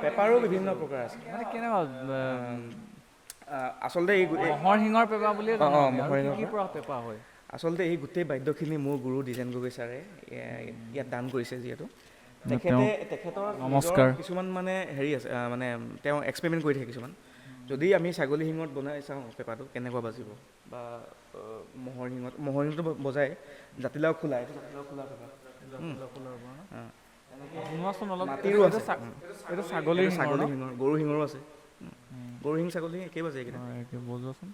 পেপাৰো বিভিন্ন প্ৰকাৰ আছে। মানে কেনেকুৱা আচলতে এই মহৰ শিঙৰ পেপা বুলিয়ে কি পৰা পেপা হয়? আচলতে এই গোটেই বাদ্যখিনি মোৰ গুৰু দ্বিজেন গগৈ ছাৰে ইয়াত দান কৰিছে। যিহেতু তেখেতৰ নমস্কাৰ কিছুমান মানে হেৰি আছে, মানে তেওঁ এক্সপেৰিমেণ্ট কৰি থাকে কিছুমান। যদি আমি ছাগলী শিঙত বনাই চাওঁ পেপাটো কেনেকুৱা বাজিব, বা মহৰ শিঙটো বজাই জাতিলাও খোলা, এইটো জাতিলাও খোলা পেপা। মাটিৰো আছে, এইটো ছাগলী শিঙৰ, গৰু শিঙৰো আছে। গৰু শিং ছাগলী শিং একেই বাজে এইকেইটা। বজোৱাচোন।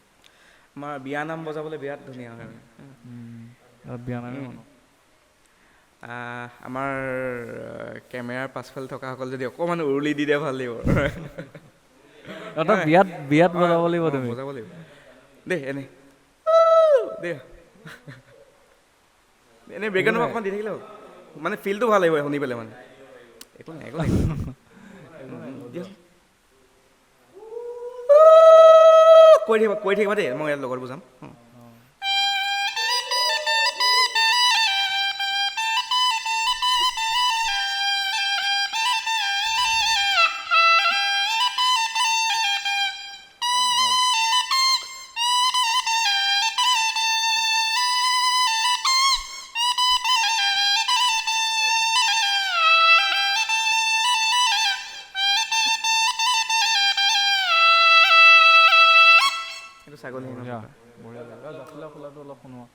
আমাৰ বিয়া নাম বজাবলৈ বিৰাট ধুনীয়া হয়। বিয়া নামে আমাৰ কেমেৰাৰ পাছফালে থকাসকল যদি অকণমান উৰুলি দি দিয়ে ভাল লাগিব। বিয়াত বজাব লাগিব, তুমি বজাব লাগিব দেই। দেই এনেই ব্ৰেকগ্ৰাউণ্ডত অকণমান দি থাকিলে হ'ল, মানে ফিলটো ভাল লাগিব শুনি পেলাই। মানে একো নাই, একো নাই। কৈ থাকিবা দেই, মই ইয়াত লগত বুজাম। ছাগলী জাতিলাও খোলাটো অলপ শুনোৱা।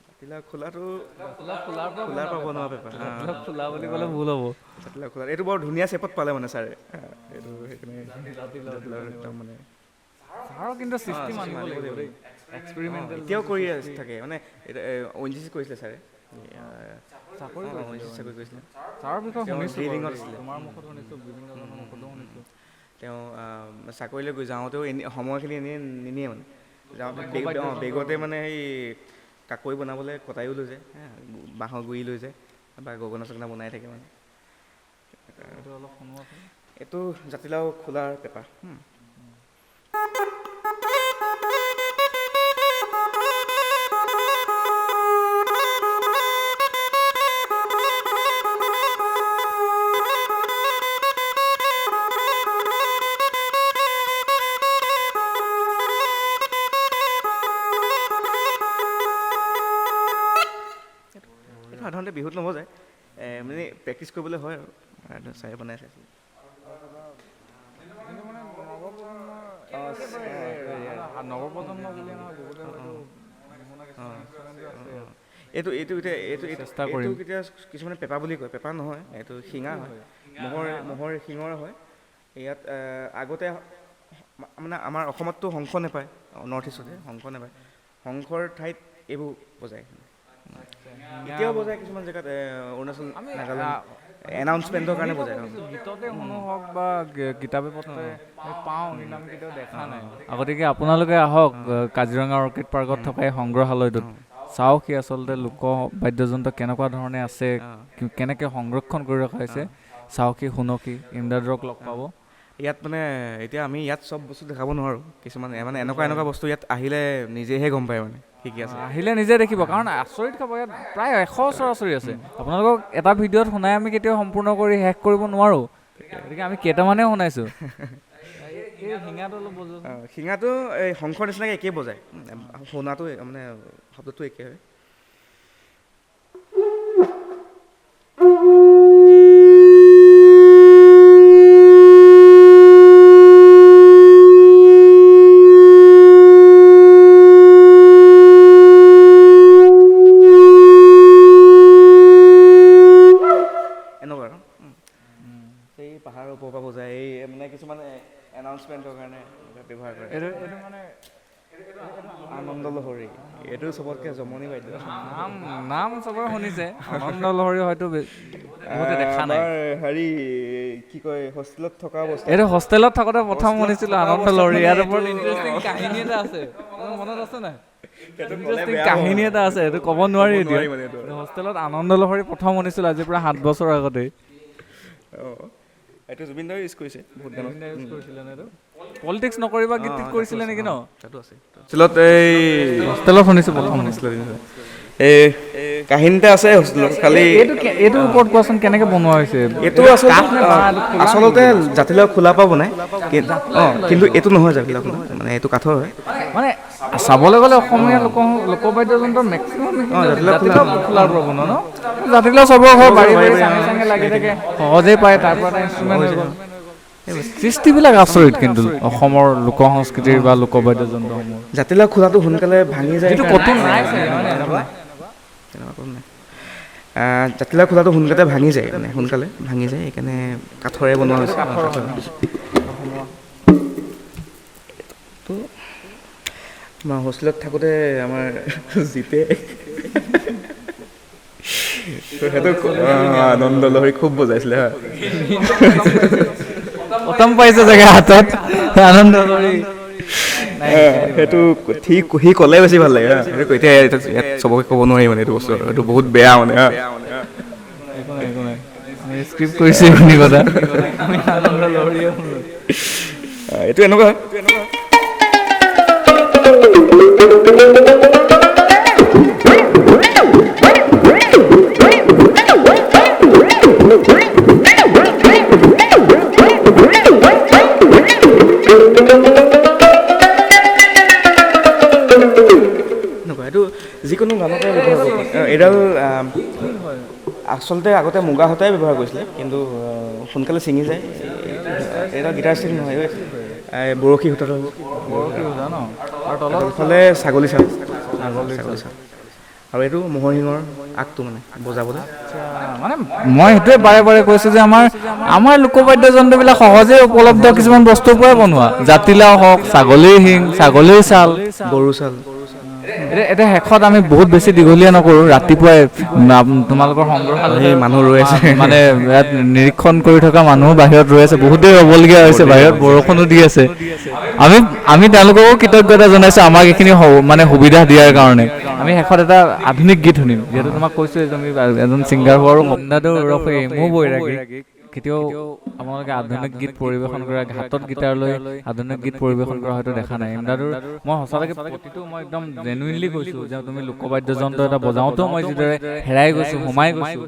জাতিলাও খোলাটো খোলাৰ পৰা বনোৱা পেপা। খোলা বুলি ক'লে ভুল হ'ব। জাতিলাও খোলা এইটো বৰ ধুনীয়া চেপত পালে মানে ছাৰে। এইটো সেইকাৰণে একদম মানে ছাৰৰ কিন্তু সৃষ্টি মানিব লাগিব দেই। এক্সপেৰিমেণ্টেল এতিয়াও কৰি থাকে। মানে ONGC কৰিছিলে ছাৰে, চাকৰি কৰিছিলে। ছাৰৰ বিষয়ে শুনিছোঁ, ড্ৰিলিঙত আছিলে। তোমাৰ মুখত শুনিছোঁ, বিভিন্নজনৰ মুখতো শুনিছোঁ। তেওঁ চাকৰিলৈ গৈ যাওঁতেও সময়খিনি এনেই নিনিয়ে। মানে যাওঁতে বেগতে মানে সেই কাকৈ বনাবলৈ কটায়ো লৈ যায়, বাঁহৰ গুৰি লৈ যায়, বা গগনা চগনা বনাই থাকে। মানে অলপ শুনোৱাচোন। এইটো জাতিলাও খোলাৰ পেপা। সাধাৰণতে বিহুত নবজায়, মানে প্ৰেক্টিচ কৰিবলৈ হয় আৰু চাই বনাই চাইছিলোঁ। এইটো এতিয়া কিছুমানে পেপা বুলি কয়। পেপা নহয়, এইটো শিঙা হয়, মহৰ শিঙৰ হয়। ইয়াত আগতে মানে আমাৰ অসমততো শংখ নেপায়, নৰ্থ ইষ্টতে শংখ নেপায়। শংখৰ ঠাইত এইবোৰ বজায়। এতিয়াও বজায় কিছুমান জেগাত অৰুণাচল নাগালেণ্ড এনাউন্সমেণ্টৰ কাৰণে বজায় গীততে শুনো হওক বা কিতাপে পত্ৰে পাওঁ, কিন্তু আমি কেতিয়াও দেখা নাই। আগতীয়াকৈ আপোনালোকে আহক কাজিৰঙা অৰ্কিড পাৰ্কত থকা এই সংগ্ৰহালয়টোত, চাওক কি আচলতে লোক বাদ্যযন্ত্ৰ কেনেকুৱা ধৰণে আছে, কেনেকৈ সংৰক্ষণ কৰি ৰখা হৈছে, চাওকি শুনকি, ইমদাদুৰক লগ পাব। ইয়াত মানে এতিয়া আমি ইয়াত চব বস্তু দেখাব নোৱাৰোঁ, কিছুমান মানে এনেকুৱা বস্তু ইয়াত আহিলে নিজেহে গম পায় মানে কি কি আছে। আহিলে নিজে দেখিব, কাৰণ আচৰিত খাব। ইয়াত প্ৰায় 100 ওচৰা-ওচৰি আছে। আপোনালোকক এটা ভিডিঅ'ত শুনাই আমি কেতিয়াও সম্পূৰ্ণ কৰি শেষ কৰিব নোৱাৰোঁ, গতিকে আমি কেইটামানেই শুনাইছোঁ। শিঙাটো অলপ বজোৱা। শিঙাটো এই শংখৰ নিচিনাকৈ একেই বজায়, শুনাটো মানে শব্দটো একে হয়। পাহাৰৰ ওপৰৰ পৰা বজায়, এই মানে কিছুমান এনাউন্সমেণ্টৰ কাৰণে ব্যৱহাৰ কৰে। এইটো মানে আনন্দ লহৰী, এইটো চবতকৈ জমনি বাদ্য। নাম চবৰে শুনিছে, আনন্দ লহৰী হয়তো বহুতে দেখা নাই। হেৰি কি কয়, হোষ্টেলত থকা অৱস্থা, এইটো হোষ্টেলত থাকোঁতে প্ৰথম শুনিছিলোঁ আনন্দ লহৰী। ইয়াৰ ওপৰত ইণ্টাৰেষ্টিং কাহিনী এটা আছে, মনত আছে নাই? ইণ্টাৰেষ্টিং কাহিনী এটা আছে, এইটো ক'ব নোৱাৰি এতিয়া। হোষ্টেলত আনন্দ লহৰী প্ৰথম শুনিছিলোঁ আজিৰ পৰা 7 বছৰ আগতেই। এইটো জুবিন দাই ইউজ কৰিছে বহুত গানত। পলিটিক্স নকৰিবা গীতটিত কৰিছিলে নেকি ন? তাতো আছে হোষ্টেলত, এই হোষ্টেলত শুনিছোঁ প্ৰথম শুনিছিলোঁ। এই কাহিনীটা আছে হোষ্টেলত। খালি এইটোৰ ওপৰত কোৱাচোন, কেনেকৈ বনোৱা হৈছে? এইটো আচলতে জাতিলাও খোলা পৰা বনায়, কিন্তু এইটো নহয় জাতিলাও খোলা, মানে এইটো কাঠৰ হয়। মানে চাবলৈ গ'লে অসমীয়া লোকবাদ্যযন্ত্ৰ মেক্সিমাম জাতিলাও খোলাৰ পৰা বনোৱা ন? জাতিলাও চবৰ ঘৰ বাৰী বাৰী চাঙে লাগি থাকে, সহজেই পায়, তাৰ পৰা এটা ইনষ্ট্ৰুমেণ্ট হৈ গ'ল। সৃষ্টিবিলাক আচৰিত কিন্তু অসমৰ লোক সংস্কৃতিৰ বা লোকবাদ্যযন্ত্ৰসমূহ। জাতিলাও খোলাটো সোনকালে ভাঙি যায়, জাতিলাও খোলাটো সোনকালে ভাঙি যায়, সেইকাৰণে কাঠৰে বনোৱা হৈছে। আমাৰ হোষ্টেলত থাকোঁতে আমাৰ জিপে সেইটো আনন্দ লহৰী খুব বজাইছিলে হা। প্ৰথম পাইছে চাগে হাতত আনন্দ লহৰী। সেইটো সি ক'লে বেছি ভাল লাগে হা। সেইটো এতিয়া ইয়াত চবকে ক'ব নোৱাৰি মানে এইটো বস্তু, এইটো বহুত বেয়া মানে হা। স্ক্ৰিপ্ট কৰিছে এইখিনি কথা, আনন্দ লহৰীয়ে এইটো এনেকুৱা এইটো যিকোনো গানতে ব্যৱহাৰ কৰিব পাৰি। এইডাল আচলতে আগতে মুগা সূতাই ব্যৱহাৰ কৰিছিলে, কিন্তু সোনকালে ছিঙি যায়। এইডাল গিটাৰ ষ্টিক নহয়, বৰশী সূতাটো। তলফালে ছাগলী চাল, আৰু এইটো ম'হৰ শিঙৰ আগটো মানে বজাবলৈ। মানে মই সেইটোৱে বাৰে বাৰে কৈছোঁ যে আমাৰ লোকবাদ্যযন্ত্ৰবিলাক সহজে উপলব্ধ কিছুমান বস্তুৰ পৰাই বনোৱা। জাতিলাও হওক, ছাগলীৰ শিং, ছাগলীৰ ছাল, গৰু ছাল। এতিয়া শেষত আমি বহুত বেছি দীঘলীয়া নকৰোঁ, ৰাতিপুৱাই তোমালোকৰ সংগ্ৰহালয় মানুহ ৰৈ আছে, মানে ইয়াত নিৰীক্ষণ কৰি থকা মানুহ বাহিৰত ৰৈ আছে, বহুত দেৰি ৰ'বলগীয়া হৈছে, বাহিৰত বৰষুণো দি আছে। আমি তেওঁলোককো কৃতজ্ঞতা জনাইছোঁ আমাক এইখিনি মানে সুবিধা দিয়াৰ কাৰণে। আমি শেষত এটা আধুনিক গীত শুনিম, যিহেতু তোমাক কৈছোঁ তুমি এজন ছিংগাৰ হোৱাৰো ইমদাদুৰ ওৰফে ইমু বৈৰাগী। কেতিয়াও আপোনালোকে আধুনিক গীত পৰিৱেশন কৰা, হাতত গীটাৰ লৈ আধুনিক গীত পৰিৱেশন কৰা হয়তো দেখা নাই। ইমদাদুৰ মই সঁচাকৈ প্ৰতিটো মই একদম জেনুইনলি কৈছোঁ যে তুমি লোকবাদ্যযন্ত্ৰ এটা বজাওঁতেও মই যিদৰে হেৰাই গৈছোঁ, সোমাই গৈছোঁ,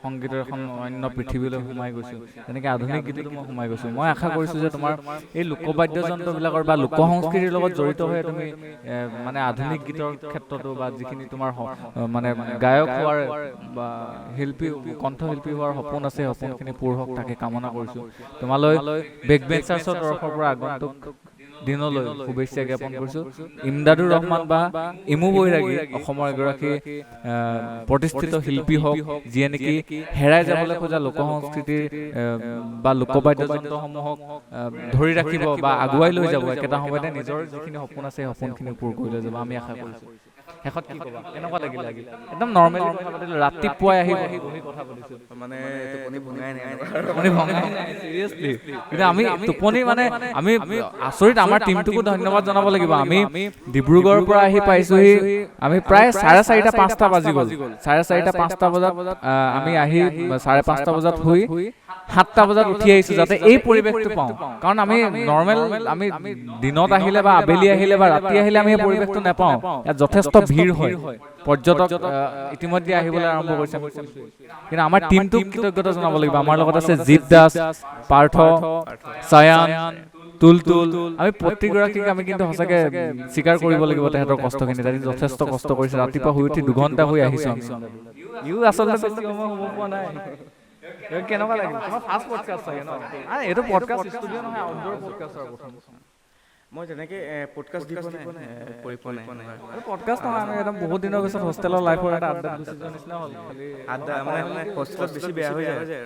সংগীতৰ এখন অন্য পৃথিৱীলৈ সোমাই গৈছোঁ, তেনেকৈ আধুনিক গীততো মই সোমাই গৈছোঁ। মই আশা কৰিছোঁ যে তোমাৰ এই লোকবাদ্যযন্ত্ৰবিলাকৰ বা লোক সংস্কৃতিৰ লগত জড়িত হৈ তুমি মানে আধুনিক গীতৰ ক্ষেত্ৰতো বা যিখিনি তোমাৰ মানে গায়ক হোৱাৰ বা কণ্ঠশিল্পী হোৱাৰ সপোন আছে, সপোনখিনি পূৰ হওক তাকে কামনা কৰিছোঁ। তোমালৈ বেকবেঞ্চাৰ্ছৰ তৰফৰ পৰা আগন্তুক দিনলৈ শুভেচ্ছা জ্ঞাপন কৰিছোঁ। ইমদাদুৰ ৰহমান বা ইমু বৈৰাগী অসমৰ এগৰাকী প্ৰতিষ্ঠিত শিল্পী হওক, যিয়ে নেকি হেৰাই যাবলৈ খোজা লোক সংস্কৃতিৰ বা লোকবাদ্যযন্ত্ৰসমূহক ধৰি ৰাখিব বা আগুৱাই লৈ যাব, একেটা সময়তে নিজৰ যিখিনি সপোন আছে সেই সপোনখিনি পূৰ কৰি লৈ যাব, আমি আশা কৰিছোঁ। শেষত কি ক'বা কেনেকুৱা লাগিল একদম নৰ্মেলি কথা পাতিলো ৰাতিপুৱাই আহি বহি কথা পাতিছো মানে টোপনি ভঙাই নাই টোপনি ভঙাই নাই চিৰিয়াছলি কিন্তু আমি টোপনি মানে আমি আচৰিত আমাৰ টিমটোকো ধন্যবাদ জনাব লাগিব আমি ডিব্ৰুগড়ৰ পৰা আহি পাইছোহি আমি প্ৰায় 4:30 5টা বাজি গ'ল 4:30 5টা বজাত আমি আহি 5:30 বজাত শুই 7টা বজাত উঠি আহিছো যাতে এই পৰিৱেশটো পাওঁ কাৰণ আমি নৰ্মেল আমি দিনত আহিলে বা আবেলি আহিলে বা ৰাতি আহিলে আমি এই পৰিৱেশটো নাপাওঁ ইয়াত যথেষ্ট ভিৰ হয় পৰ্যটক ইতিমধ্যে আহিবলৈ আৰম্ভ কৰিছে কিন্তু আমাৰ টিমটোক কৃতজ্ঞতা জনাব লাগিব আমাৰ লগত আছে জিৎ দাস পাৰ্থ ছায়ান তুলতুল আমি প্ৰতিগৰাকীক আমি কিন্তু সঁচাকে স্বীকাৰ কৰিব লাগিব তেহেঁতৰ কষ্টখিনি তাতে যথেষ্ট কষ্ট কৰিছে ৰাতিপুৱা শুই উঠি 2 ঘণ্টা হৈ আহিছো আমি ইউ আচলতে বেছি সময় হ'ব পোৱা নাই কেনেকুৱা লাগিল তোমাৰ ফাৰ্ষ্ট পডকাষ্ট চাগে ন এইটো পডকাষ্ট ষ্টুডিঅ' নহয় আউটডোৰ পডকাষ্টৰ প্ৰথম মই তেনেকে পডকাষ্ট দিব নাই কৰি পোৱা নাই পডকাষ্ট নহয় আমি একদম বহুত দিনৰ পিছত হোষ্টেলৰ লাইফৰ এটা আড্ডা গুচি যোৱাৰ নিচিনা হ'ল খালি আড্ডা মানে হোষ্টেলত বেছি বেয়া হৈ যায়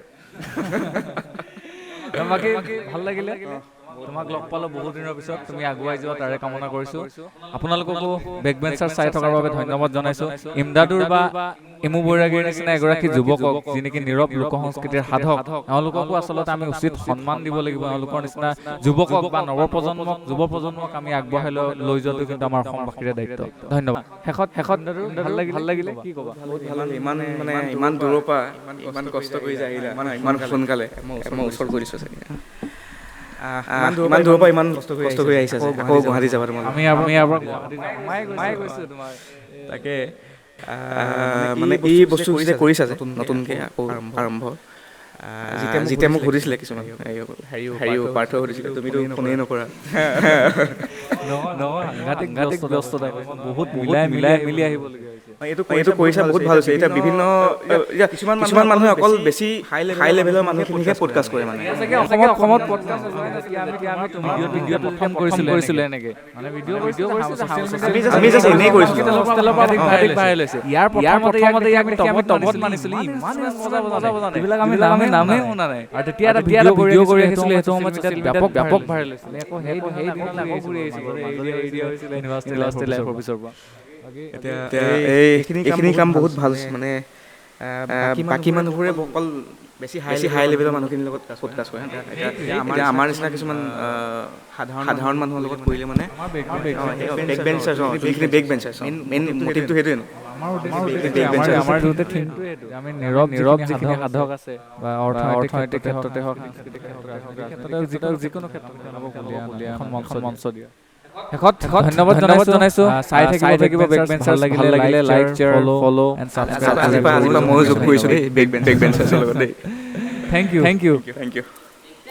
বাকী ভাল লাগিলে তোমাক লগ পালো বহুত দিনৰ পিছত তুমি আগুৱাই যোৱা তাৰে কামনা কৰিছো আপোনালোককো বেকবেঞ্চাৰ চাই থকাৰ বাবে ধন্যবাদ জনাইছো ইমদাদুৰ বা ইমু বৈৰাগীৰ নিচিনা এগৰাকী যুৱকক যি নেকি নীৰৱ লোক সংস্কৃতিৰ সাধক এওঁলোককো আচলতে আমি উচিত সন্মান দিব লাগিব এওঁলোকৰ নিচিনা যুৱকক বা যুৱ প্ৰজন্মক আমি আগবঢ়াই লৈ যোৱাটো কিন্তু আমাৰ অসমবাসীৰে দায়িত্ব ধন্যবাদ শেষত ভাল লাগিলে কি ক'বা ইমান দূৰৰ পৰা ইমান কষ্ট কৰি যায় আহিলা ইমান সোনকালে মই ওচৰ কৰিছো চাগে ইমান দূৰৰ পৰা ইমান কষ্ট কৰি আহিছে আকৌ গুৱাহাটী যাবা তোমালোক আমি ইয়াৰ পৰা গুৱাহাটী গৈছো তোমাৰ তাকে মানে এই বস্তু যেতিয়া কৰিছা যে নতুনকৈ আকৌ আৰম্ভ যেতিয়া মোক সুধিছিলে কিছুমান হেৰিও পাৰ্থ সুধিছিলে তুমিতো ফোনেই নকৰা বহুত মিলাই মিলি আহিবলগীয়া এইটো কৰিছা বহুত ভাল হৈছে এতিয়া বিভিন্ন কিছুমান মানুহে অকল বেছি হাই লেভেলৰ মানুহখিনিহে পডকাষ্ট কৰে মানে অসমত পডকাষ্ট ভিডিঅ'টো প্ৰথম কৰিছিলে এনেকে মানে আমি জাষ্ট এনেই কৰিছিলো ইয়াৰ প্ৰথমতে আমি টপত মানিছিলো ইমান মজা এইবিলাক আমি নামেই শুনা নাই আৰু তেতিয়া এটা ভিডিঅ' কৰি আহিছিলো সেইটো সময়ত ব্যাপক ভাইৰেল হৈছিলে আকৌ সেই আকৌ ঘূৰি আহিছিলো ইউনিভাৰ্চিটি লাইফৰ পিছৰ পৰা এইখিনি কাম বহুত ভাল মানে বাকী মানুহবোৰে অকল বেছি হাই লেভেলৰ মানুহখিনিৰ লগত পডকাষ্ট কৰে এতিয়া আমাৰ নিচিনা কিছুমান সাধাৰণ মানুহৰ লগত কৰিলে মানে বেক বেঞ্চাৰ্ছ যিখিনি বেক বেঞ্চাৰ্ছ মেইন মটিভটো সেইটোৱে ন আমাৰ দুটা থিমটোৱে এইটো আমি নীৰৱ যিখিনি সাধক আছে বা অৰ্থনৈতিক ক্ষেত্ৰতে হওক সাংস্কৃতিক ক্ষেত্ৰতে যিকোনো ক্ষেত্ৰতে এখন মঞ্চ দিয়া শেষত ধন্যবাদ জনাইছো চাই থাকিব বেকবেঞ্চাৰ লাগিলে like share follow and subscribe আজিৰ পৰা ময়ো যোগ কৰিছোঁ দেই বেক বেঞ্চাৰ্ছৰ লগত দেই থেংক ইউ